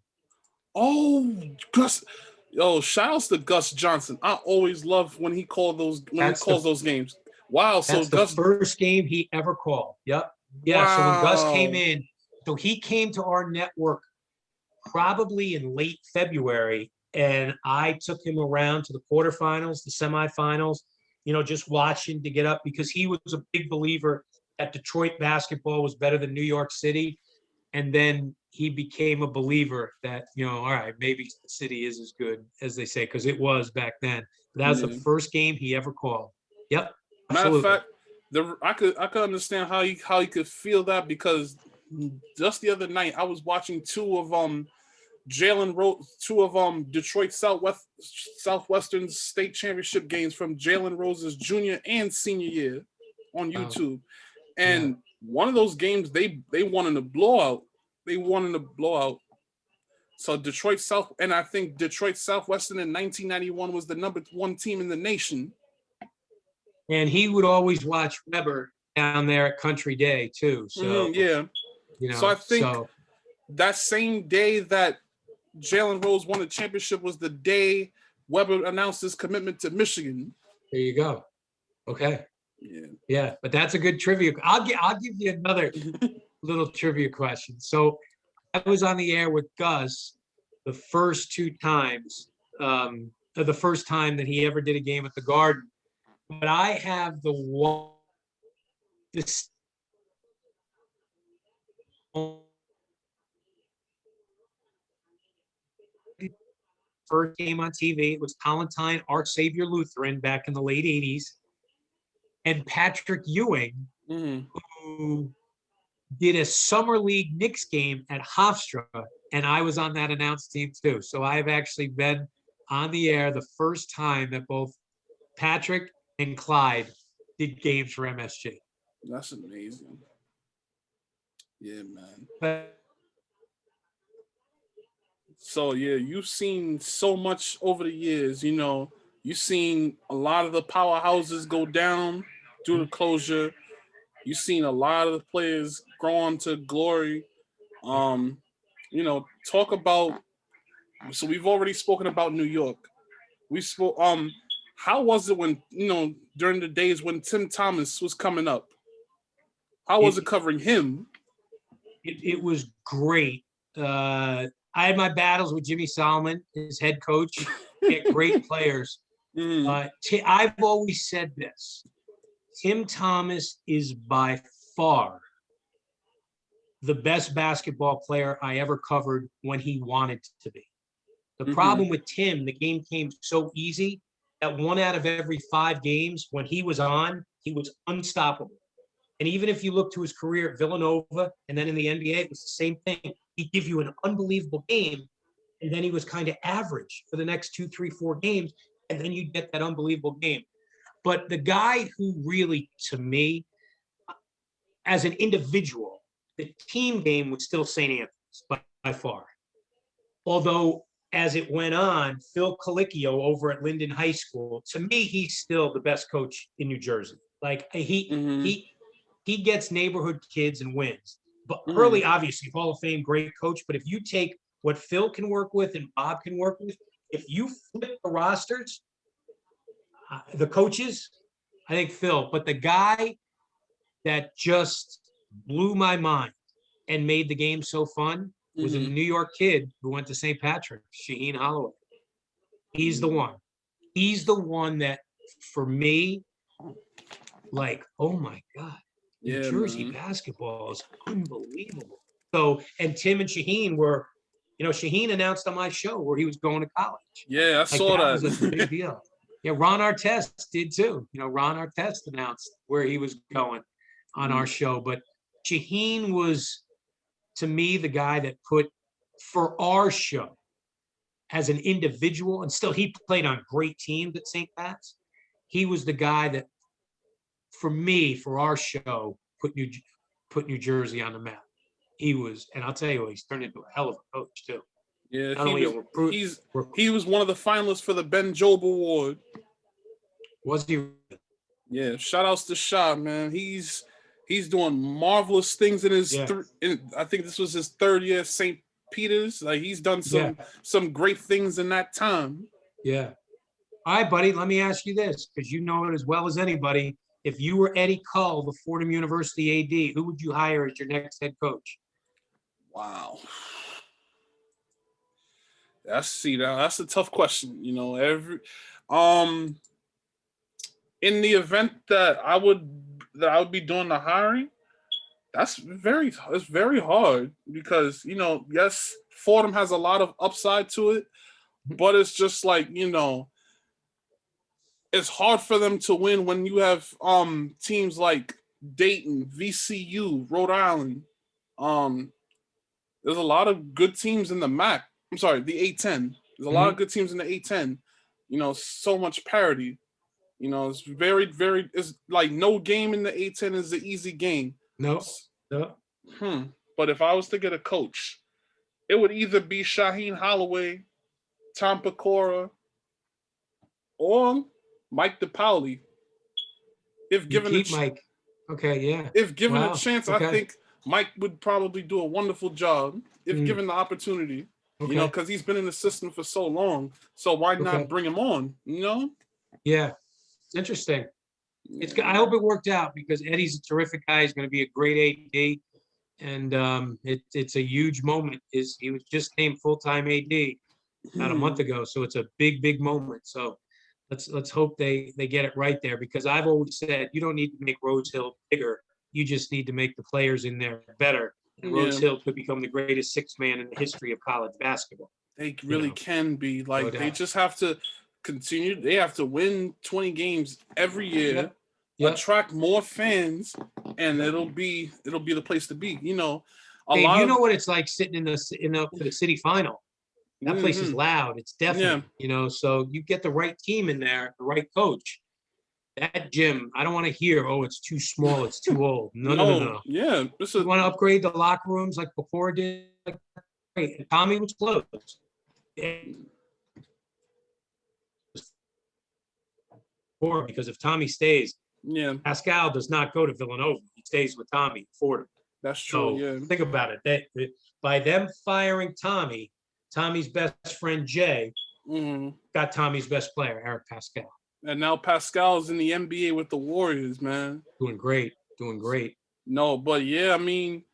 Oh, Gus. Yo, shout outs to Gus Johnson. I always love when he calls those games. Wow, that's the first game he ever called. Yep. Yeah, wow. So when Gus came in, so he came to our network probably in late February, and I took him around to the quarterfinals, the semifinals, just watching to get up because he was a big believer that Detroit basketball was better than New York City. And then he became a believer that, all right, maybe the city is as good as they say, because it was back then. But that was the first game he ever called. Yep. Absolutely. Matter of fact, I could understand how he could feel that because just the other night I was watching two of Detroit Southwestern state championship games from Jalen Rose's junior and senior year on YouTube. And one of those games they won in a blowout. So I think Detroit Southwestern in 1991 was the number 1 team in the nation. And he would always watch Weber down there at Country Day too. So so I think that same day that Jalen Rose won the championship was the day Weber announced his commitment to Michigan. There you go. Okay. Yeah, but that's a good trivia. I'll give you another little trivia question. So I was on the air with Gus the first 2 times the first time that he ever did a game at the Garden. But I have this first game on TV. It was Palatine, Our Savior Lutheran back in the late 80s. And Patrick Ewing, who did a Summer League Knicks game at Hofstra, and I was on that announced team too. So I've actually been on the air the first time that both Patrick and Clyde did games for MSG. That's amazing. Yeah, man. But so yeah, you've seen so much over the years. You know, you've seen a lot of the powerhouses go down due to closure. You've seen a lot of the players grow on to glory. You know, talk about. So we've already spoken about New York. We spoke. How was it when, you know, during the days when Tim Thomas was coming up? How was it covering him? It was great. I had my battles with Jimmy Solomon, his head coach. Get great players. I've always said this. Tim Thomas is by far the best basketball player I ever covered when he wanted to be. The problem with Tim, the game came so easy that 1 out of every 5 games when he was on, he was unstoppable. And even if you look to his career at Villanova and then in the NBA, it was the same thing. He'd give you an unbelievable game, and then he was kind of average for the next 2, 3, 4 games, and then you'd get that unbelievable game. But the guy who really, to me, as an individual, the team game was still St. Anthony's by far. Although, as it went on, Phil Colicchio over at Linden High School, to me, he's still the best coach in New Jersey. Like, he gets neighborhood kids and wins. But Hurley, obviously, Hall of Fame, great coach. But if you take what Phil can work with and Bob can work with, if you flip the rosters, the coaches, I think Phil. But the guy that just blew my mind and made the game so fun was a New York kid who went to St. Patrick, Shaheen Holloway. He's the one. He's the one that, for me, like, oh my God, New Jersey basketball is unbelievable. So, and Tim and Shaheen were, you know, Shaheen announced on my show where he was going to college. Yeah, I saw that. That was a big deal. Yeah, Ron Artest did too. You know, Ron Artest announced where he was going on our show. But Shaheen was, to me, the guy that put, for our show, as an individual, and still he played on great teams at St. Pat's, he was the guy that, for me, for our show, put New Jersey on the map. He was, and I'll tell you what, he's turned into a hell of a coach too. Yeah, he was one of the finalists for the Ben Job Award. Was he? Yeah, shout outs to Shah, man. He's doing marvelous things in his. I think this was his 3rd year at St. Peter's. Like, he's done some great things in that time. Yeah. All right, buddy. Let me ask you this, because you know it as well as anybody. If you were Eddie Cull, the Fordham University AD, who would you hire as your next head coach? Wow. That's a tough question. You know, in the event that I would be doing the hiring, it's very hard because, you know, yes, Fordham has a lot of upside to it, but it's just like, you know, it's hard for them to win when you have teams like Dayton, VCU, Rhode Island. There's a lot of good teams in the MAC. I'm sorry, the A10. There's a lot of good teams in the A10. You know, so much parity. You know, it's very, very. It's like no game in the A10 is an easy game. No. But if I was to get a coach, it would either be Shaheen Holloway, Tom Pecora, or Mike DePauli. If given Mike. Okay, yeah. If given a chance, I think Mike would probably do a wonderful job if given the opportunity. You know, because he's been in the system for so long. So why not bring him on? You know? Yeah, it's interesting. I hope it worked out because Eddie's a terrific guy. He's going to be a great AD, and it's a huge moment. He was just named full-time AD about a month ago. So it's a big moment. So let's hope they get it right there, because I've always said you don't need to make Rose Hill bigger. You just need to make the players in there better. And Rose Hill could become the greatest sixth man in the history of college basketball. They really can be. Like, they just have to continue. They have to win 20 games every year, attract more fans, and it'll be the place to be. You know, Dave, know what it's like sitting in the city final. That place is loud. It's definite. You know, so you get the right team in there, the right coach. That gym, I don't want to hear, oh, it's too small, it's too old. No. Yeah. You want to upgrade the locker rooms like before it did? Like, great. Tommy was closed. Or because if Tommy stays, Pascal does not go to Villanova. He stays with Tommy, Fordham. That's true. So, think about it. By them firing Tommy's best friend Jay got Tommy's best player, Eric Pascal. And now Pascal's in the NBA with the Warriors, man. Doing great. No, but yeah, I mean,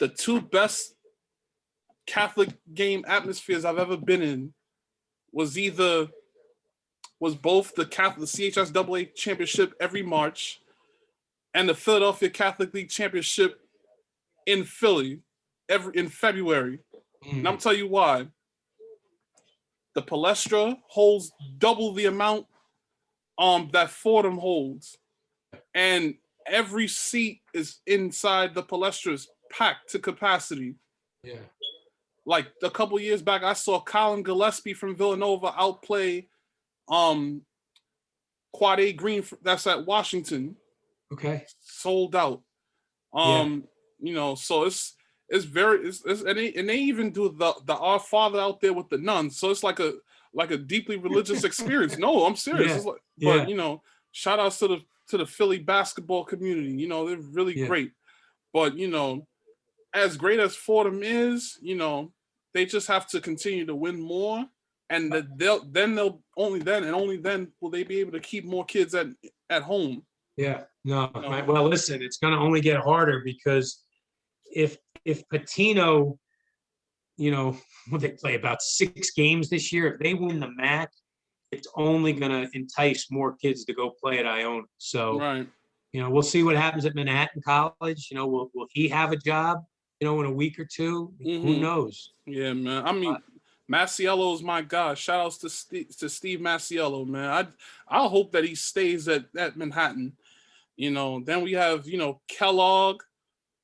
the two best Catholic game atmospheres I've ever been in was both the CHSAA Championship every March and the Philadelphia Catholic League Championship in Philly in February. And I'm telling you why. The Palestra holds double the amount that Fordham holds, and every seat is inside the Palestra is packed to capacity. Yeah. Like a couple years back, I saw Colin Gillespie from Villanova outplay Quade Green that's at Washington. Okay. Sold out. You know, so it's very and they even do the Our Father out there with the nuns. So it's like a deeply religious experience. No, I'm serious. It's like, but you know, shout outs to the Philly basketball community. You know, they're really great. But you know, as great as Fordham is, you know, they just have to continue to win more, and only then will they be able to keep more kids at home. Yeah. No. You know? Well, listen, it's going to only get harder, because if Patino, you know, they play about 6 games this year. If they win the MAC, it's only going to entice more kids to go play at Iona. So, you know, we'll see what happens at Manhattan College. You know, will he have a job, you know, in a week or two? Who knows? Yeah, man. I mean, Masiello is my guy. Shout outs to Steve Masiello, man. I hope that he stays at Manhattan. You know, then we have, you know, Kellogg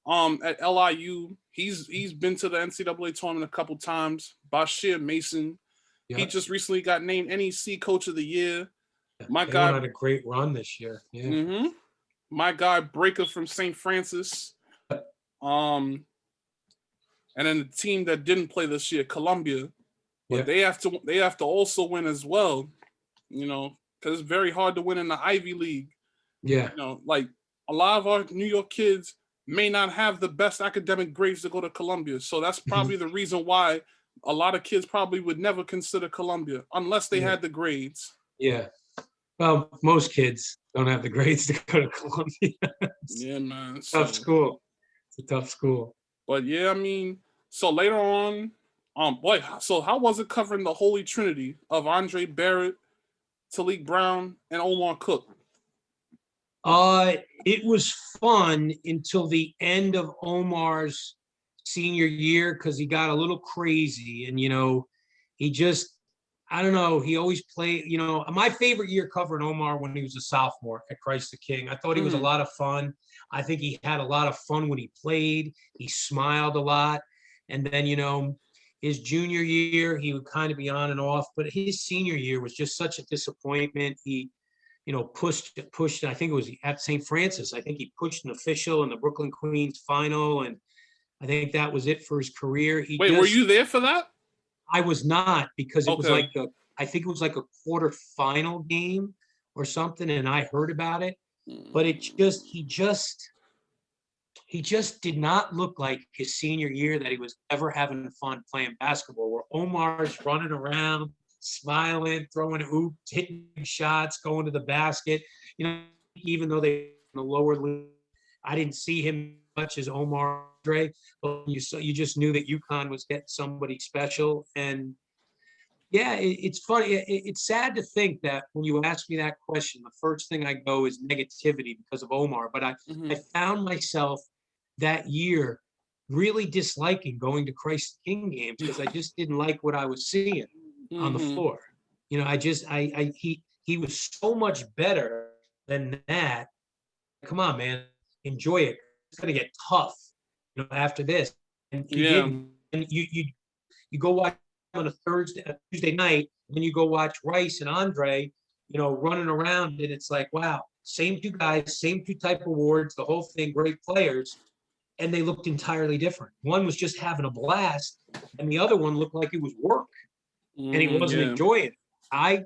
at LIU. He's been to the NCAA tournament a couple times. Bashir Mason. He just recently got named NEC Coach of the Year. My guy had a great run this year. Yeah. My guy Breaker from St. Francis. And then the team that didn't play this year, Columbia. But they have to also win as well. You know, because it's very hard to win in the Ivy League. Yeah. You know, like a lot of our New York kids may not have the best academic grades to go to Columbia. So that's probably the reason why a lot of kids probably would never consider Columbia unless they had the grades. Yeah. Well, most kids don't have the grades to go to Columbia. Yeah, man. Tough school. It's a tough school. But yeah, I mean, so later on, so how was it covering the Holy Trinity of Andre Barrett, Talik Brown, and Omar Cook? It was fun until the end of Omar's senior year, because he got a little crazy, and you know, he just, I don't know, he always played, you know, my favorite year covering Omar when he was a sophomore at Christ the King. I thought he was a lot of fun. I think he had a lot of fun when he played. He smiled a lot. And then, you know, his junior year, he would kind of be on and off, but his senior year was just such a disappointment. He, you know, pushed. I think it was at St. Francis. I think he pushed an official in the Brooklyn Queens final, and I think that was it for his career. Were you there for that? I was not, because it was like I think it was like a quarterfinal game or something, and I heard about it. But he just did not look like his senior year that he was ever having fun playing basketball, where Omar's running around, smiling, throwing hoops, hitting shots, going to the basket. You know, even though they in the lower league, I didn't see him much as Omar Andre, but you just knew that UConn was getting somebody special. And Yeah, it's funny. It's sad to think that when you ask me that question, the first thing I go is negativity because of Omar. But I found myself that year really disliking going to Christ the King games because I just didn't like what I was seeing on the floor. You know, he was so much better than that. Come on, man, enjoy it. It's gonna get tough, you know, after this. And he didn't. And you go watch on a Tuesday night, and then you go watch Rice and Andre, you know, running around, and it's like, wow, same two guys, same two type of awards, the whole thing, great players, and they looked entirely different. One was just having a blast, and the other one looked like it was work, and he wasn't enjoying it. I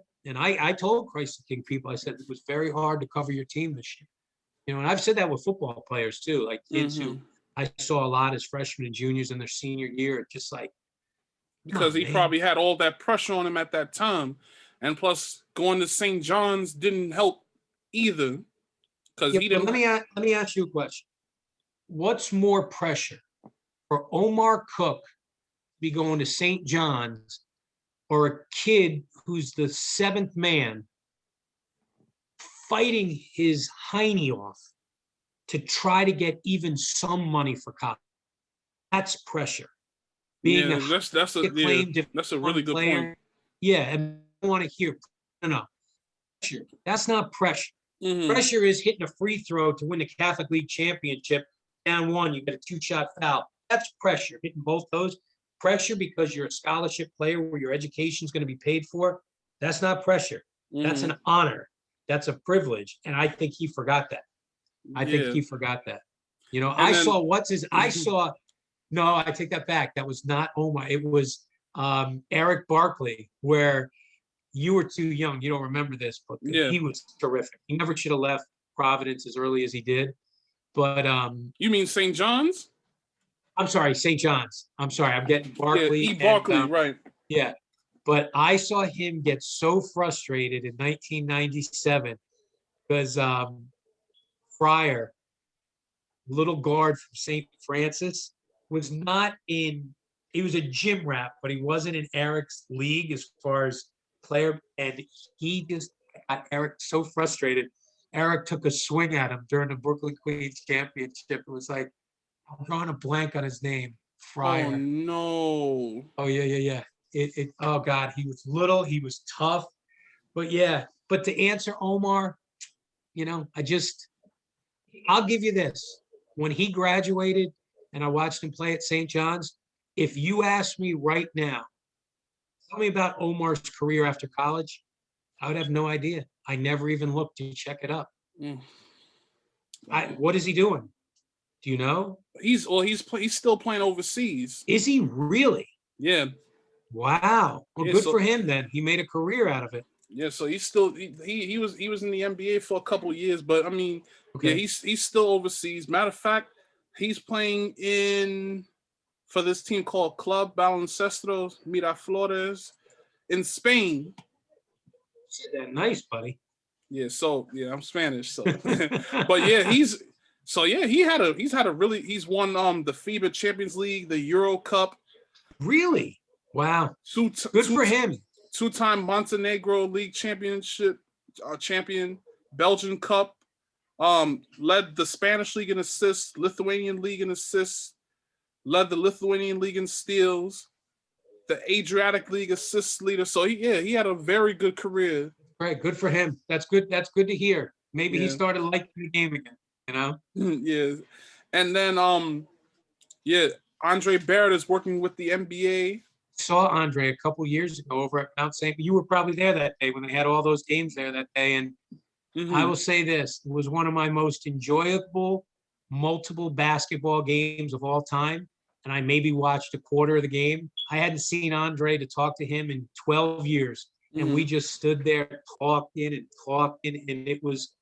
told Christ the King people, I said it was very hard to cover your team this year. You know, and I've said that with football players too, like kids who I saw a lot as freshmen and juniors in their senior year, just like, because he probably had all that pressure on him at that time, and plus going to St. John's didn't help either. Because he didn't. Let me ask you a question. What's more pressure for Omar Cook to be going to St. John's, or a kid who's the seventh man fighting his hiney off to try to get even some money for college? That's pressure. Being that's a really good point. Yeah, and I want to hear no pressure. That's not pressure. Pressure is hitting a free throw to win the Catholic League championship. Down one, you get a 2-shot foul. That's pressure. Hitting both those. Pressure because you're a scholarship player where your education is going to be paid for. That's not pressure. That's an honor. That's a privilege. And I think he forgot that. I think he forgot that. You know, no, I take that back. That was not Omar. It was Eric Barkley, where you were too young. You don't remember this, but he was terrific. He never should have left Providence as early as he did. But you mean St. John's? I'm sorry, St. John's. I'm sorry, I'm getting Barkley. Yeah, Barkley, right. Yeah. But I saw him get so frustrated in 1997 because Fryer, little guard from St. Francis, was not in, he was a gym rat, but he wasn't in Eric's league as far as player. And he just got Eric so frustrated. Eric took a swing at him during the Brooklyn Queens Championship. It was like, I'm drawing a blank on his name. Fryer. Oh, no. Oh, yeah. Oh, God, he was little. He was tough. But, yeah. But to answer Omar, you know, I'll give you this. When he graduated and I watched him play at St. John's, if you ask me right now, tell me about Omar's career after college, I would have no idea. I never even looked to check it up. What is he doing? Do you know? He's still playing overseas. Is he really? Yeah. Wow. Well, good for him then. He made a career out of it. Yeah, so he's still he was in the NBA for a couple of years, but I mean, yeah, he's still overseas. Matter of fact, he's playing for this team called Club Baloncesto Miraflores in Spain. Nice, buddy. Yeah, so I'm Spanish, so but yeah, he's won the FIBA Champions League, the Euro Cup. Really? Wow. Good for him. 2-time Montenegro League championship champion, Belgian Cup, led the Spanish League in assists, Lithuanian League in assists, led the Lithuanian League in steals, the Adriatic League assists leader. So he had a very good career. Right, good for him. That's good. That's good to hear. Maybe he started liking the game again, you know? Yeah. And then Andre Barrett is working with the NBA. Saw Andre a couple years ago over at Mount St. You were probably there that day when they had all those games there that day. And I will say this, it was one of my most enjoyable multiple basketball games of all time. And I maybe watched a quarter of the game. I hadn't seen Andre to talk to him in 12 years. And we just stood there talking, and it was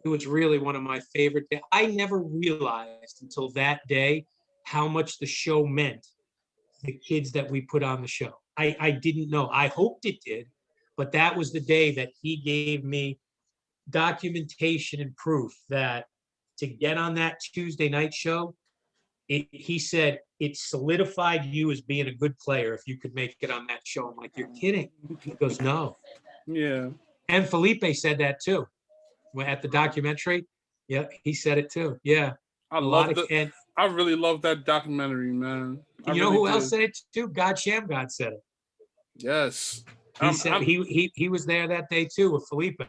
really one of my favorite days. I never realized until that day how much the show meant to the kids that we put on the show. I didn't know. I hoped it did, but that was the day that he gave me documentation and proof that to get on that Tuesday night show, he said, it solidified you as being a good player if you could make it on that show. I'm like, you're kidding. He goes, no. Yeah. And Felipe said that too. At the documentary. Yeah, he said it too. Yeah. I really love that documentary, man. You know who else said it too? God Shamgod said it. Yes. He said he was there that day too with Felipe.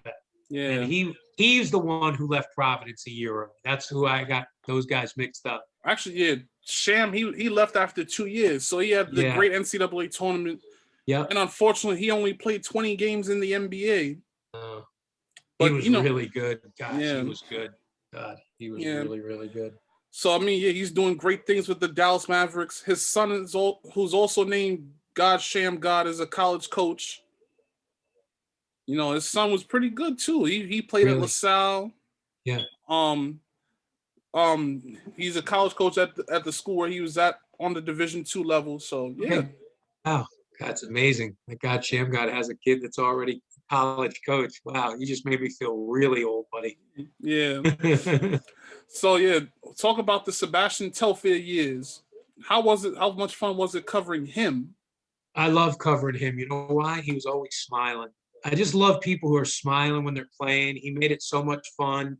Yeah. And he's the one who left Providence a year early. That's who I got those guys mixed up. Actually, yeah. Sham, he left after 2 years. So he had the great NCAA tournament. Yeah. And unfortunately, he only played 20 games in the NBA. But he was really good. Gosh, yeah. He was good. God, he was really, really good. So, I mean, yeah, he's doing great things with the Dallas Mavericks. His son, who's also named God Shamgod, is a college coach. You know, his son was pretty good, too. He played at LaSalle. Yeah. He's a college coach at the school where he was at on the Division II level. So, yeah. Okay. Wow, that's amazing. That God Shamgod has a kid that's already a college coach. Wow, you just made me feel really old, buddy. Yeah. So, yeah, talk about the Sebastian Telfair years. How was it? How much fun was it covering him? I love covering him. You know why? He was always smiling. I just love people who are smiling when they're playing. He made it so much fun.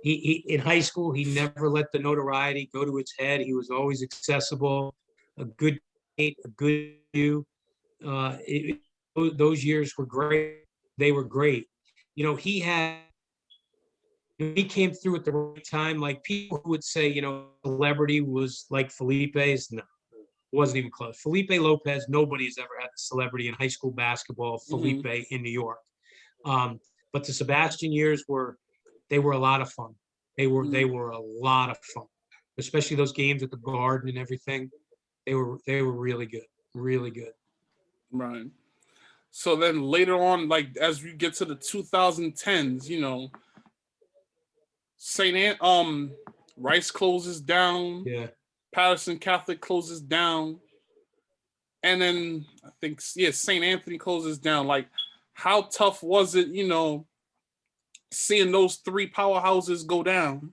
He in high school, he never let the notoriety go to his head. He was always accessible, a good mate, a good you. Those years were great. They were great. You know, he came through at the right time. Like people who would say, you know, celebrity was like Felipe's. No, wasn't even close. Felipe Lopez, nobody's ever had a celebrity in high school basketball. Felipe in New York. But the Sebastian years were a lot of fun. They were a lot of fun, especially those games at the Garden and everything. They were really good, really good. Right. So then later on, like as we get to the 2010s, you know, Rice closes down. Yeah. Patterson Catholic closes down. And then I think St. Anthony closes down. Like, how tough was it, you know, seeing those three powerhouses go down?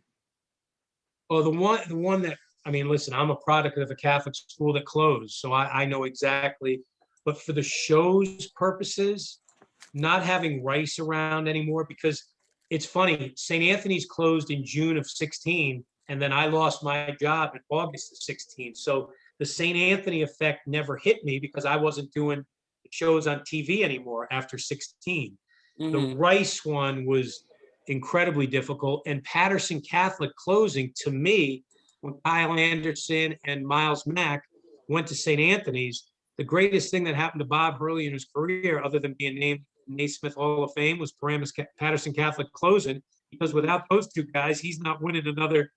Well, the one that, I mean, listen, I'm a product of a Catholic school that closed, so I know exactly. But for the show's purposes, not having Rice around anymore, because it's funny, St. Anthony's closed in June of 16, and then I lost my job in August of 16. So the St. Anthony effect never hit me because I wasn't doing shows on TV anymore after 16. The Rice one was incredibly difficult, and Patterson Catholic closing, to me, when Kyle Anderson and Miles Mack went to St. Anthony's, the greatest thing that happened to Bob Hurley in his career, other than being named Naismith Hall of Fame, was Patterson Catholic closing, because without those two guys, he's not winning another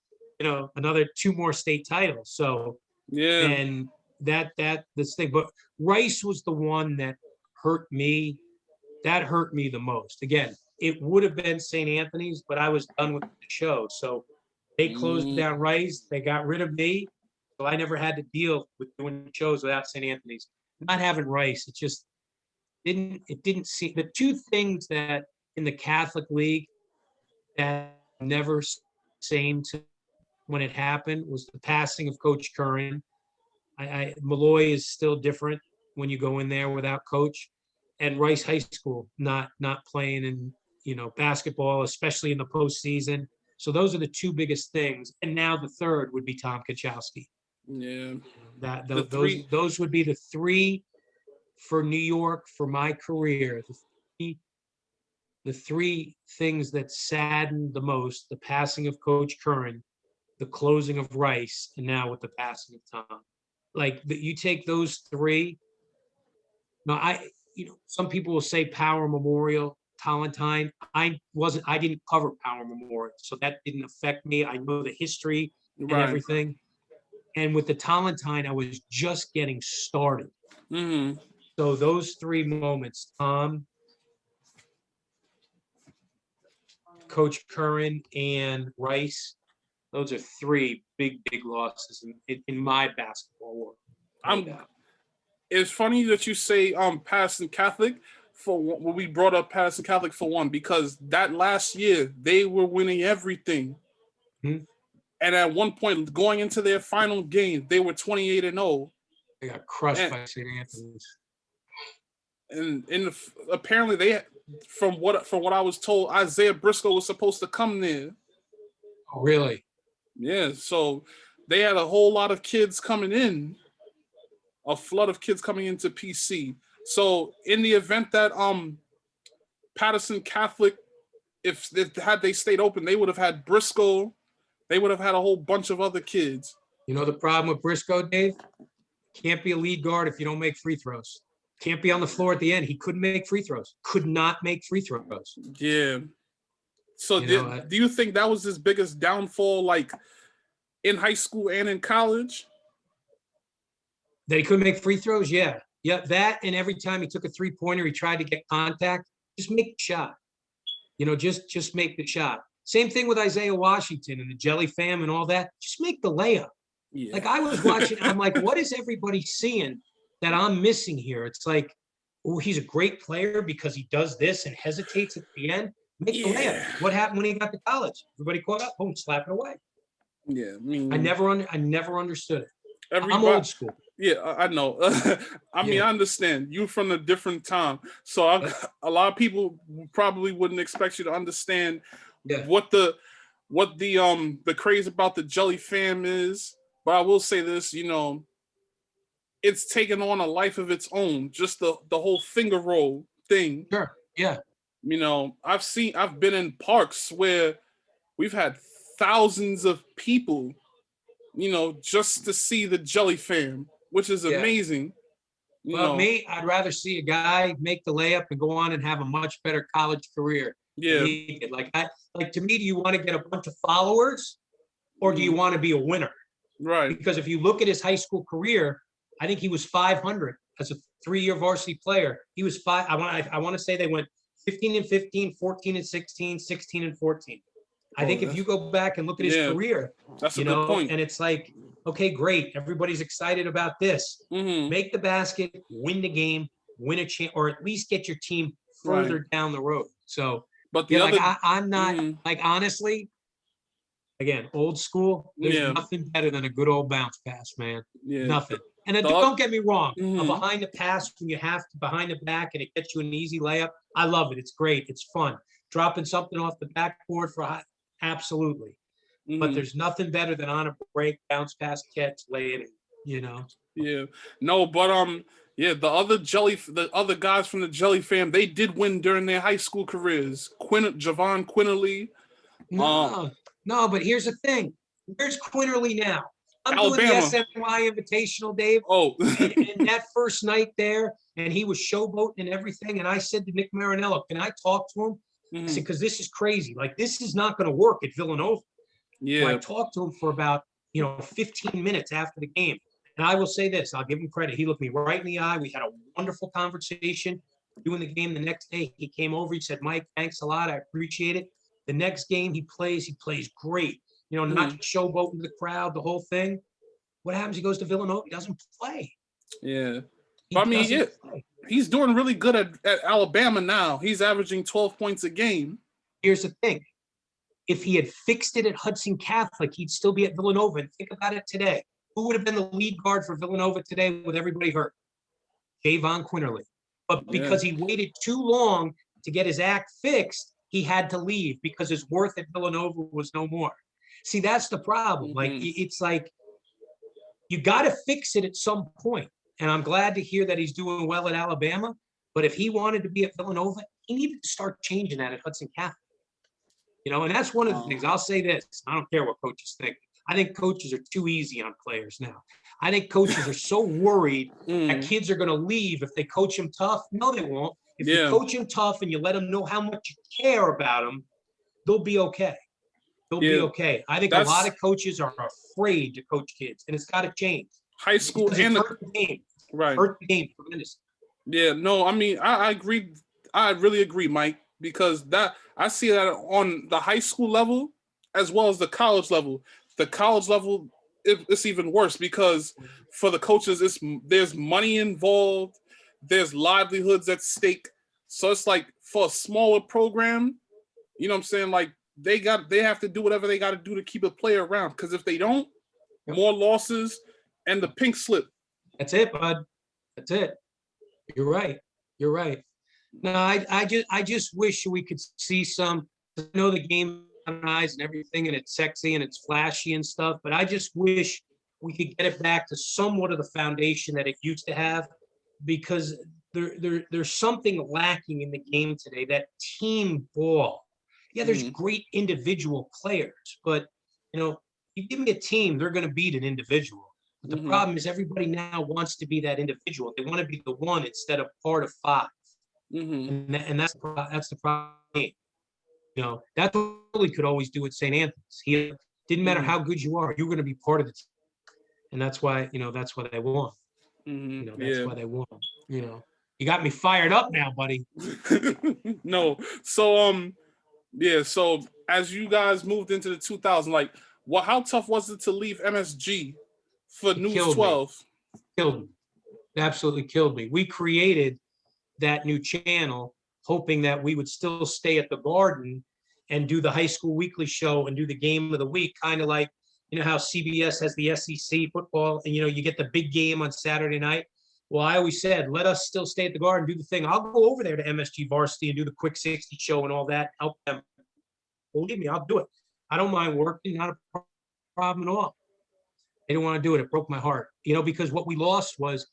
2 more state titles. So yeah, and this thing, but Rice was the one that hurt me. That hurt me the most. Again, it would have been St. Anthony's, but I was done with the show. So they closed down Rice. They got rid of me. So I never had to deal with doing shows without St. Anthony's. Not having Rice, it just didn't seem, the two things that in the Catholic League that never seemed to, when it happened, was the passing of Coach Curran. Malloy is still different when you go in there without Coach, and Rice High School not playing in, you know, basketball, especially in the postseason. So those are the two biggest things. And now the third would be Tom Kachowski. Yeah. Those would be the three for New York for my career. The three things that saddened the most: the passing of Coach Curran, the closing of Rice, and now with the passing of Tom. Like, you take those three. Now, some people will say Power Memorial, Tollentine. I didn't cover Power Memorial, so that didn't affect me. I know the history and everything. And with the Tollentine, I was just getting started. So those three moments, Tom, Coach Curran, and Rice, those are three big losses in my basketball world. It's funny that you say Patterson Catholic when we brought up Patterson Catholic for one, because that last year they were winning everything. And at one point, going into their final game, they were 28-0. They got crushed by St. Anthony's. And apparently they, from what I was told, Isaiah Briscoe was supposed to come there. Oh, really? Yeah. So they had a whole lot of kids coming in, a flood of kids coming into PC. So in the event that Patterson Catholic, if had they stayed open, they would have had Briscoe. They would have had a whole bunch of other kids. You know the problem with Briscoe, Dave? Can't be a lead guard if you don't make free throws. Can't be on the floor at the end. He couldn't make free throws. Could not make free throws. Yeah. So do you think that was his biggest downfall, like in high school and in college? That he couldn't make free throws? Yeah. Yeah, that, and every time he took a three-pointer, he tried to get contact. Just make the shot. Just make the shot. Same thing with Isaiah Washington and the Jelly Fam and all that. Just make the layup. Yeah. Like I was watching, I'm like, what is everybody seeing that I'm missing here? It's like, oh, he's a great player because he does this and hesitates at the end. Make the layup. What happened when he got to college? Everybody caught up, boom, slap it away. Yeah, I never understood it. I'm old school. Yeah, I know. I understand. You from a different time, so a lot of people probably wouldn't expect you to understand what the craze about the Jelly Fam is. But I will say this, it's taken on a life of its own. Just the whole finger roll thing. Sure. Yeah. I've been in parks where we've had thousands of people, just to see the Jelly Fam, which is amazing. Me, I'd rather see a guy make the layup and go on and have a much better college career. Yeah. Like to me, do you want to get a bunch of followers or do you want to be a winner? Right. Because if you look at his high school career, I think he was 500 as a 3-year varsity player. He was I want to say they went 15-15, 14-16, 16-14. I think if you go back and look at his career, that's a good point. And it's like, okay, great. Everybody's excited about this. Mm-hmm. Make the basket, win the game, win a chance, or at least get your team further down the road. So, but I'm not like, honestly, again, old school. There's nothing better than a good old bounce pass, man. Yeah. Nothing. And don't get me wrong, a behind the pass when you have to behind the back and it gets you an easy layup. I love it. It's great. It's fun. Dropping something off the backboard absolutely. Mm-hmm. But there's nothing better than on a break, bounce pass, catch, lay it in, Yeah. No, but the other guys from the Jelly Fam, they did win during their high school careers. Javon Quinterly. No, but here's the thing. Where's Quinterly now? I'm Alabama. doing the SNY Invitational, Dave. Oh. and that first night there, and he was showboating and everything. And I said to Nick Marinello, can I talk to him? I said, because this is crazy. Like, this is not going to work at Villanova. Yeah. So I talked to him for about, 15 minutes after the game. And I will say this, I'll give him credit. He looked me right in the eye. We had a wonderful conversation. Doing the game the next day, he came over. He said, Mike, thanks a lot. I appreciate it. The next game he plays great. Not showboating the crowd, the whole thing. What happens? He goes to Villanova. He doesn't play. Yeah. He's doing really good at Alabama now. He's averaging 12 points a game. Here's the thing. If he had fixed it at Hudson Catholic, he'd still be at Villanova. And think about it today. Who would have been the lead guard for Villanova today with everybody hurt? Javon Quinterly. But because he waited too long to get his act fixed, he had to leave because his worth at Villanova was no more. See, that's the problem. Like, it's like you got to fix it at some point. And I'm glad to hear that he's doing well at Alabama. But if he wanted to be at Villanova, he needed to start changing that at Hudson Catholic. And that's one of the things. I'll say this. I don't care what coaches think. I think coaches are too easy on players now. I think coaches are so worried that kids are going to leave if they coach them tough. No, they won't. If you coach them tough and you let them know how much you care about them, they'll be okay. They'll be okay. I think a lot of coaches are afraid to coach kids, and it's got to change. High school and hurt the game. Right. Hurt the game tremendously. Yeah, no, I mean, I agree. I really agree, Mike, because I see that on the high school level as well as the college level. The college level, it's even worse because for the coaches, there's money involved, there's livelihoods at stake. So it's like for a smaller program, you know what I'm saying? Like they have to do whatever they got to do to keep a player around. Because if they don't, more losses and the pink slip. That's it, bud. That's it. You're right. You're right. No, I just wish we could see some. I know the game eyes and everything, and it's sexy and it's flashy and stuff, but I just wish we could get it back to somewhat of the foundation that it used to have, because there's something lacking in the game today, that team ball. Yeah, there's great individual players, but you give me a team, they're going to beat an individual. But the problem is everybody now wants to be that individual. They want to be the one instead of part of five. And that's the problem. That's what we could always do at St. Anthony's. He didn't matter how good you are, you're going to be part of the team. And that's why, that's what they want. That's why they want. You got me fired up now, buddy. No. So so as you guys moved into the 2000s, how tough was it to leave MSG for News 12? Killed me. It absolutely killed me. We created that new channel hoping that we would still stay at the Garden and do the high school weekly show and do the game of the week, kind of like, how CBS has the SEC football and, you get the big game on Saturday night. Well, I always said, let us still stay at the Garden, do the thing. I'll go over there to MSG Varsity and do the Quick 60 show and all that, help them. Believe me, I'll do it. I don't mind working, not a problem at all. They didn't want to do it. It broke my heart, because what we lost was,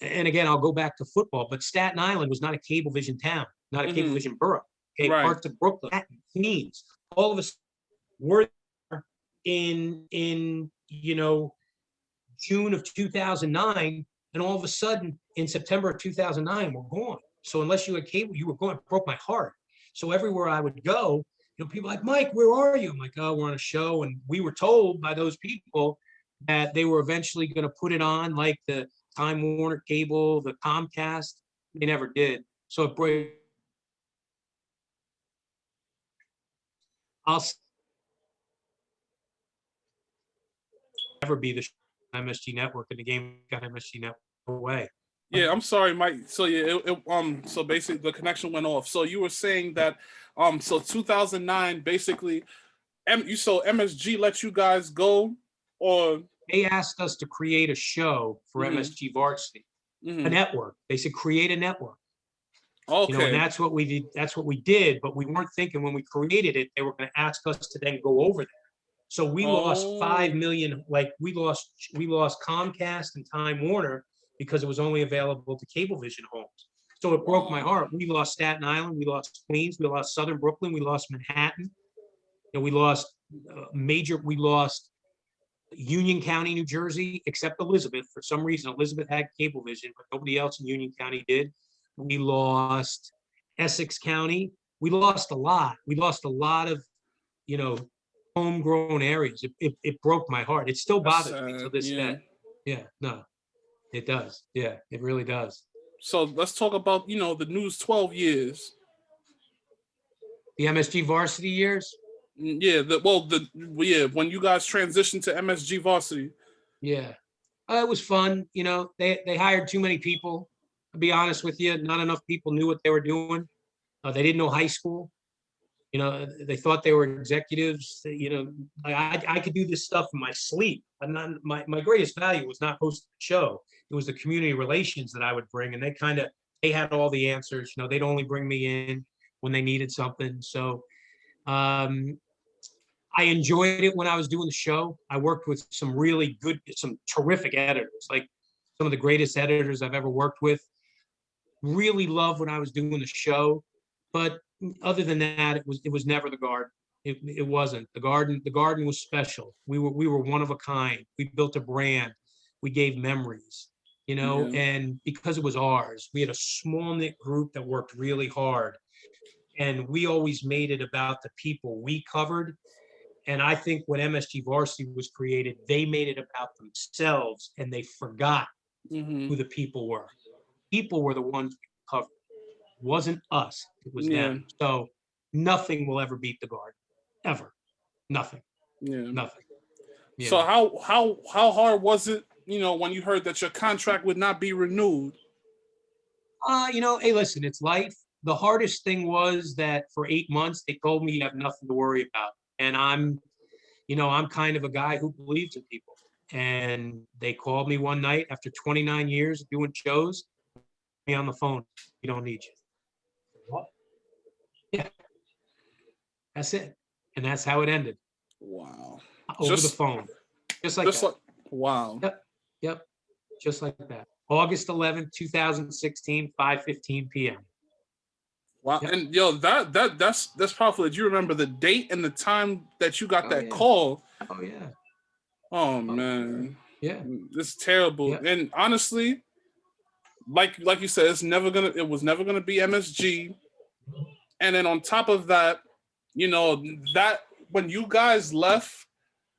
and again, I'll go back to football, but Staten Island was not a Cablevision town, not a Cablevision borough. Okay, right. Parts of Brooklyn, Queens, all of us were in June of 2009, and all of a sudden in September of 2009 we're gone. So unless you had cable, you were gone. It broke my heart. So everywhere I would go, people like, Mike, where are you? I'm like, oh, we're on a show. And we were told by those people that they were eventually going to put it on like the Time Warner cable, the Comcast. They never did. So it broke. I'll never be the MSG network, and the game got MSG network away. Yeah, I'm sorry, Mike. So so basically the connection went off. So you were saying that so 2009 basically so MSG let you guys go, or they asked us to create a show for MSG Varsity, a network. They said create a network. Okay. And that's what we did. That's what we did, but we weren't thinking when we created it they were going to ask us to then go over there. So we lost 5 million. We lost Comcast and Time Warner because it was only available to Cablevision homes. So it broke my heart. We lost Staten Island, we lost Queens, we lost Southern Brooklyn, we lost Manhattan. We lost we lost Union County, New Jersey, except Elizabeth. For some reason, Elizabeth had Cablevision, but nobody else in Union County did. We lost Essex County. We lost a lot. We lost a lot of, homegrown areas. It broke my heart. It still bothers me to this day. Yeah, no, it does. Yeah, it really does. So let's talk about, the News 12 years. The MSG Varsity years? Yeah, when you guys transitioned to MSG Varsity. Yeah, it was fun. They hired too many people. To be honest with you, not enough people knew what they were doing. They didn't know high school. They thought they were executives. I could do this stuff in my sleep. My greatest value was not hosting the show. It was the community relations that I would bring, and they had all the answers. They'd only bring me in when they needed something. So I enjoyed it when I was doing the show. I worked with some terrific editors, like some of the greatest editors I've ever worked with. Really loved when I was doing the show, but other than that, it was never the Garden. It wasn't the Garden. The Garden was special. We were one of a kind. We built a brand. We gave memories, and because it was ours, we had a small knit group that worked really hard, and we always made it about the people we covered. And I think when MSG Varsity was created, they made it about themselves, and they forgot who the people were. People were the ones we covered. It wasn't us. It was them. So nothing will ever beat the Garden, ever. Nothing. Yeah. Nothing. Yeah. So how hard was it, when you heard that your contract would not be renewed? Hey, listen, it's life. the hardest thing was that for 8 months, they told me you have nothing to worry about. And I'm kind of a guy who believes in people. And they called me one night after 29 years of doing shows, me on the phone. We don't need you. What? Yeah. That's it. And that's how it ended. Wow. Over the phone. Just like that. Wow. Yep. Just like that. August 11th, 2016, 5:15 p.m. Wow. Yep. And yo, that's powerful. Did you remember the date and the time that you got that call? Oh yeah. Oh man. Yeah. It's terrible. Yeah. And honestly, like you said, it was never gonna be MSG. And then on top of that, that when you guys left,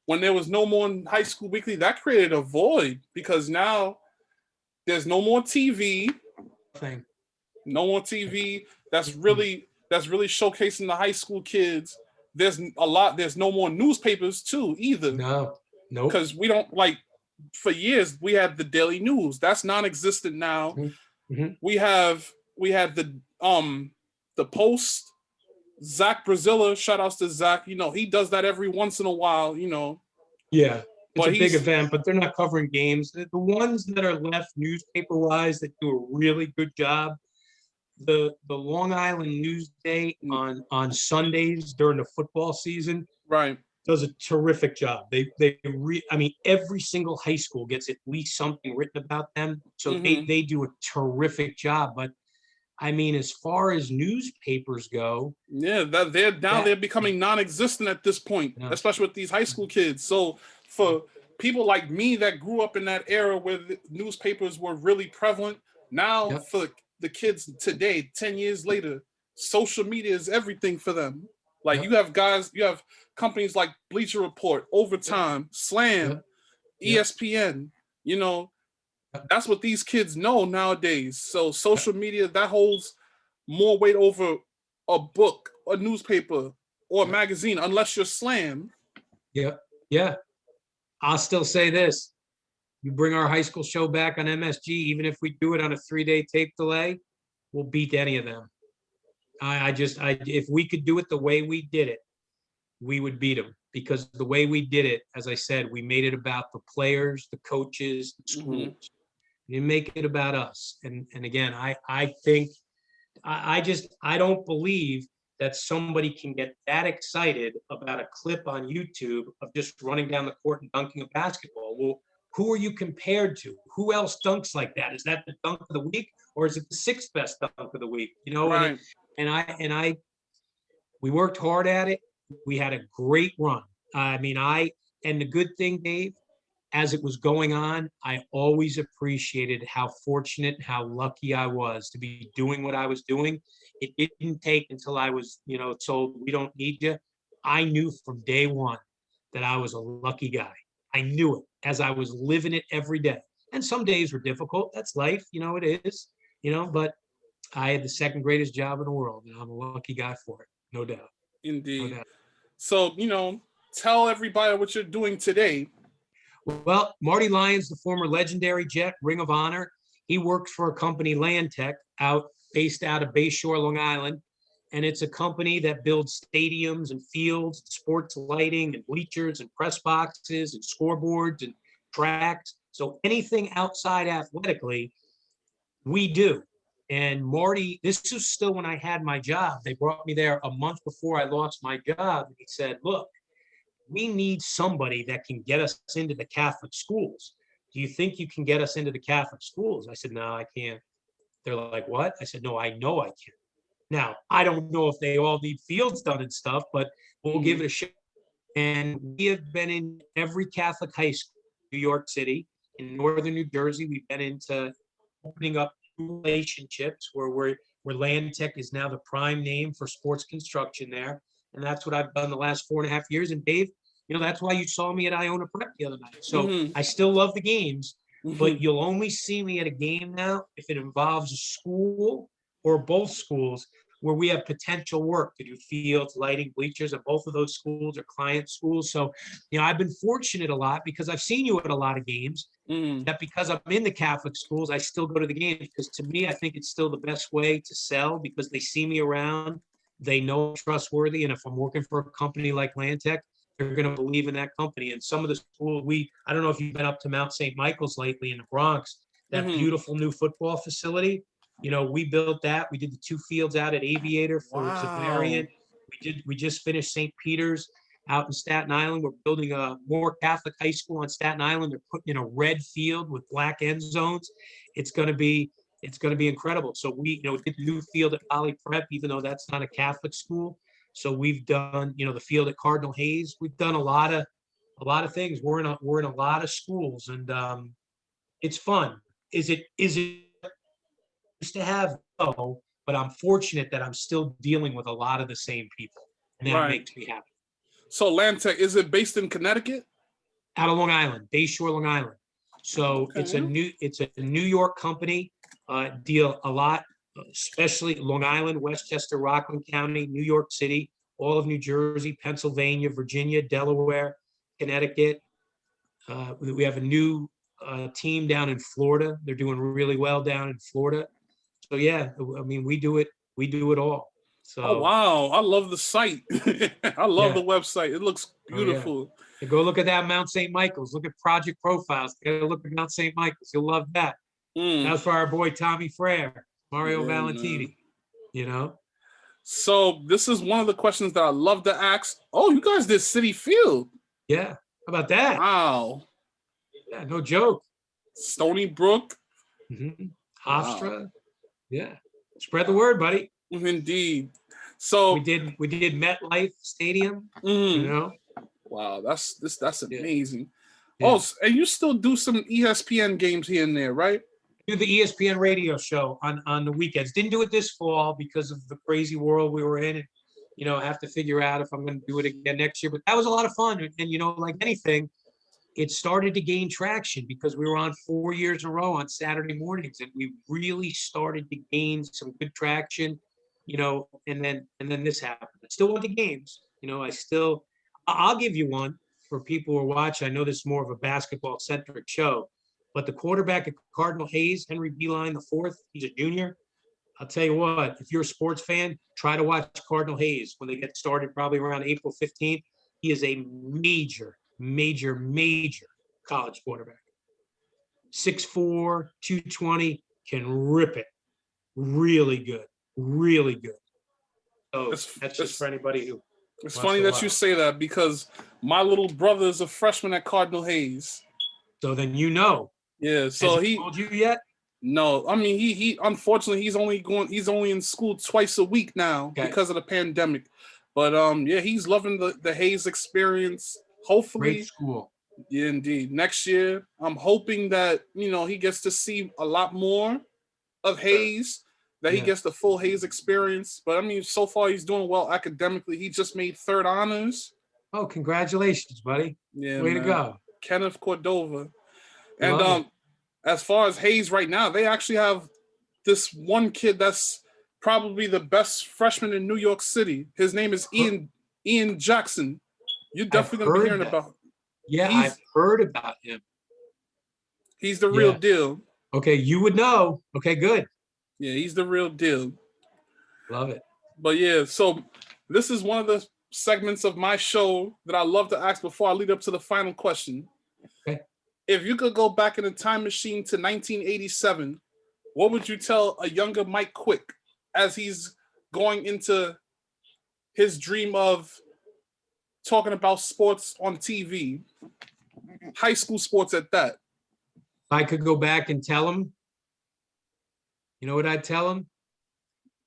when there was no more High School Weekly, that created a void because now there's no more TV. No more TV. That's really showcasing the high school kids. There's no more newspapers too either. No. Because we don't for years we had the Daily News. That's non-existent now. Mm-hmm. We had the Post. Zach Brazilla, shout outs to Zach. He does that every once in a while, Yeah, it's a big event, but they're not covering games. The ones that are left newspaper-wise that do a really good job, the Long Island Newsday on Sundays during the football season, right, does a terrific job. Every single high school gets at least something written about them, so they do a terrific job. But as far as newspapers go, they're becoming non-existent at this point, especially with these high school kids. So for people like me that grew up in that era where the newspapers were really prevalent, now for the kids today, 10 years later, social media is everything for them. You have companies like Bleacher Report, Overtime, Slam, ESPN, That's what these kids know nowadays. So social media, that holds more weight over a book, a newspaper, or a magazine, unless you're Slam. Yeah. I'll still say this. You bring our high school show back on MSG, even if we do it on a 3-day tape delay, we'll beat any of them. If we could do it the way we did it, we would beat them. Because the way we did it, as I said, we made it about the players, the coaches, the schools. You make it about us. And again, I think I don't believe that somebody can get that excited about a clip on YouTube of just running down the court and dunking a basketball. Well, who are you compared to? Who else dunks like that? Is that the dunk of the week, or is it the sixth best dunk of the week? Right. And we worked hard at it. We had a great run. And the good thing, Dave, as it was going on, I always appreciated how fortunate, how lucky I was to be doing what I was doing. It didn't take until I was, told we don't need you. I knew from day one that I was a lucky guy. I knew it as I was living it every day. And some days were difficult. That's life, it is, but I had the second greatest job in the world, and I'm a lucky guy for it. No doubt. Indeed. No doubt. So, tell everybody what you're doing today. Well, Marty Lyons, the former legendary Jet, Ring of Honor, he works for a company, LandTek, based out of Bayshore, Long Island. And it's a company that builds stadiums and fields, sports lighting and bleachers and press boxes and scoreboards and tracks. So anything outside athletically, we do. And Marty, this was still when I had my job. They brought me there a month before I lost my job. He said, look, we need somebody that can get us into the Catholic schools. Do you think you can get us into the Catholic schools? I said, no, I can't. They're like, what? I said, no, I know I can. Now, I don't know if they all need fields done and stuff, but we'll give it a shot. And we have been in every Catholic high school in New York City, in northern New Jersey. We've been into opening up relationships where LandTek is now the prime name for sports construction there. And that's what I've done the last 4.5 years. And Dave, that's why you saw me at Iona Prep the other night. So I still love the games, but you'll only see me at a game now if it involves a school or both schools. where we have potential work to do fields, lighting, bleachers, and both of those schools are client schools. So, I've been fortunate a lot because I've seen you at a lot of games. That because I'm in the Catholic schools, I still go to the games because to me, I think it's still the best way to sell because they see me around, they know I'm trustworthy, and if I'm working for a company like LandTek, they're going to believe in that company. And some of the schools I don't know if you've been up to Mount St. Michael's lately in the Bronx, that beautiful new football facility. We built that. We did the 2 fields out at Aviator for Zavarian. We just finished St. Peter's out in Staten Island. We're building a more Catholic high school on Staten Island. They're putting in a red field with black end zones. It's going to be incredible. So we, did the new field at Poly Prep, even though that's not a Catholic school. So we've done, the field at Cardinal Hayes. We've done a lot of things. We're in a lot of schools, and it's fun. Is it used to have? No, but I'm fortunate that I'm still dealing with a lot of the same people, and that makes me happy. So LandTek, is it based in Connecticut? Out of Long Island, Bayshore, Long Island. So it's a New York company. Deal a lot, especially Long Island, Westchester, Rockland County, New York City, all of New Jersey, Pennsylvania, Virginia, Delaware, Connecticut. We have a new team down in Florida. They're doing really well down in Florida. So yeah, I mean, we do it all. So, oh wow, I love the site. I love the website. It looks beautiful. Yeah. Go look at that Mount St. Michael's. Look at project profiles. Go look at Mount St. Michael's. You'll love that. That was for our boy Tommy Frere, Mario Valentini. So this is one of the questions that I love to ask. Oh, you guys did City Field. Yeah. How about that? Wow. Yeah, no joke. Stony Brook. Hofstra. Wow. Yeah. Spread the word, buddy. Indeed. So we did MetLife Stadium. Wow, that's amazing. Yeah. Oh, and you still do some ESPN games here and there, right? Do the ESPN Radio show on the weekends. Didn't do it this fall because of the crazy world we were in, and I have to figure out if I'm going to do it again next year. But that was a lot of fun, and like anything, it started to gain traction because we were on 4 years in a row on Saturday mornings, and we really started to gain some good traction. And then this happened. I still want the games. I'll give you one for people who are watching. I know this is more of a basketball-centric show, but the quarterback at Cardinal Hayes, Henry Beeline IV, he's a junior. I'll tell you what, if you're a sports fan, try to watch Cardinal Hayes when they get started, probably around April 15th. He is a major, major, major college quarterback. 6'4", 220, can rip it. Really good. Really good. So that's just for anybody who. It's funny that you say that because my little brother is a freshman at Cardinal Hayes. So then Yeah. So Has he told you yet? No, I mean he unfortunately he's only in school twice a week now because of the pandemic. But he's loving the Hayes experience. Hopefully, great school. Yeah, indeed. Next year, I'm hoping that he gets to see a lot more of Hayes. That he gets the full Hayes experience. But I mean, so far he's doing well academically. He just made 3rd honors. Oh, congratulations, buddy. Yeah, way to go. Kenneth Cordova. And as far as Hayes right now, they actually have this one kid that's probably the best freshman in New York City. His name is Ian Jackson. You're definitely going to be hearing about him. Yeah, I've heard about him. He's the real deal. Okay, you would know. Okay, good. Yeah, he's the real deal. Love it. But yeah, so this is one of the segments of my show that I love to ask before I lead up to the final question. Okay. If you could go back in a time machine to 1987, what would you tell a younger Mike Quick as he's going into his dream of talking about sports on TV, high school sports at that? If I could go back and tell him, you know what I'd tell him?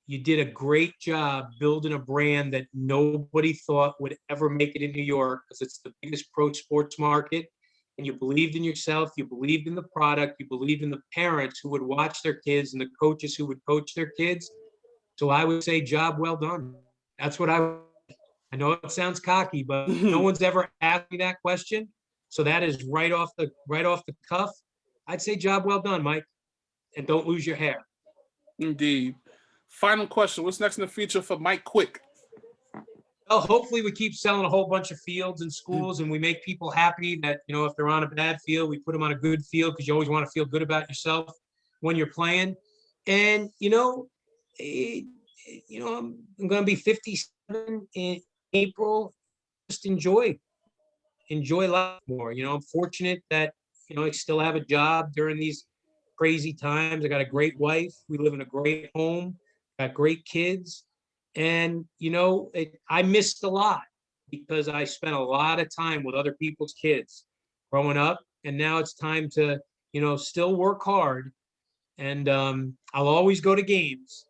You did a great job building a brand that nobody thought would ever make it in New York because it's the biggest pro sports market. And you believed in yourself, you believed in the product, you believed in the parents who would watch their kids and the coaches who would coach their kids. So I would say, job well done. That's what I know it sounds cocky, but no one's ever asked me that question. So that is right off the cuff. I'd say job well done, Mike. And don't lose your hair. Indeed. Final question. What's next in the future for Mike Quick? Well, hopefully we keep selling a whole bunch of fields in schools and we make people happy that, if they're on a bad field, we put them on a good field because you always want to feel good about yourself when you're playing. And, I'm going to be 57 in April. Just enjoy life more. I'm fortunate that, I still have a job during these crazy times. I got a great wife. We live in a great home, got great kids. And, I missed a lot because I spent a lot of time with other people's kids growing up. And now it's time to, still work hard. And I'll always go to games.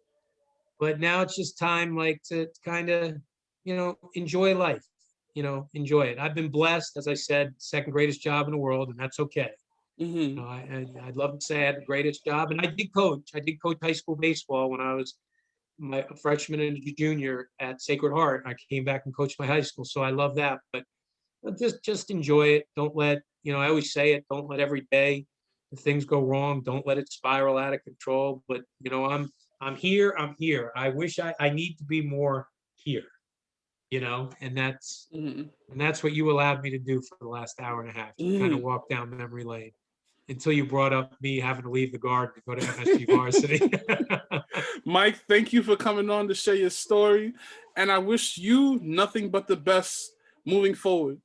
But now it's just time to kind of, enjoy life, enjoy it. I've been blessed, as I said, second greatest job in the world, and that's okay. I'd love to say I had the greatest job. And I did coach. I did coach high school baseball when I was my freshman and junior at Sacred Heart. I came back and coached my high school, so I love that. But just enjoy it. Don't let I always say it. Don't let every day if things go wrong. Don't let it spiral out of control. But I'm here. I'm here. I wish I need to be more here. And that's what you allowed me to do for the last hour and a half. To kind of walk down memory lane until you brought up me having to leave the Guard to go to MSG varsity. Mike, thank you for coming on to share your story. And I wish you nothing but the best moving forward.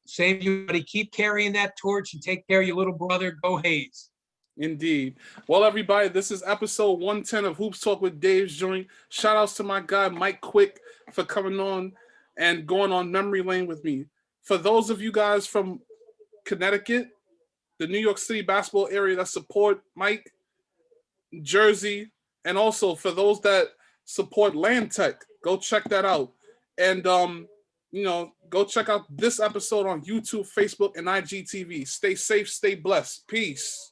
Same to you, buddy. Keep carrying that torch and take care of your little brother. Go Hayes. Indeed. Well, everybody, this is episode 110 of Hoops Talk with Dave's Joint. Shout outs to my guy, Mike Quick, for coming on and going on memory lane with me. For those of you guys from Connecticut, the New York City basketball area that support Mike, Jersey, and also for those that support LandTek, go check that out. And, go check out this episode on YouTube, Facebook, and IGTV. Stay safe, stay blessed. Peace.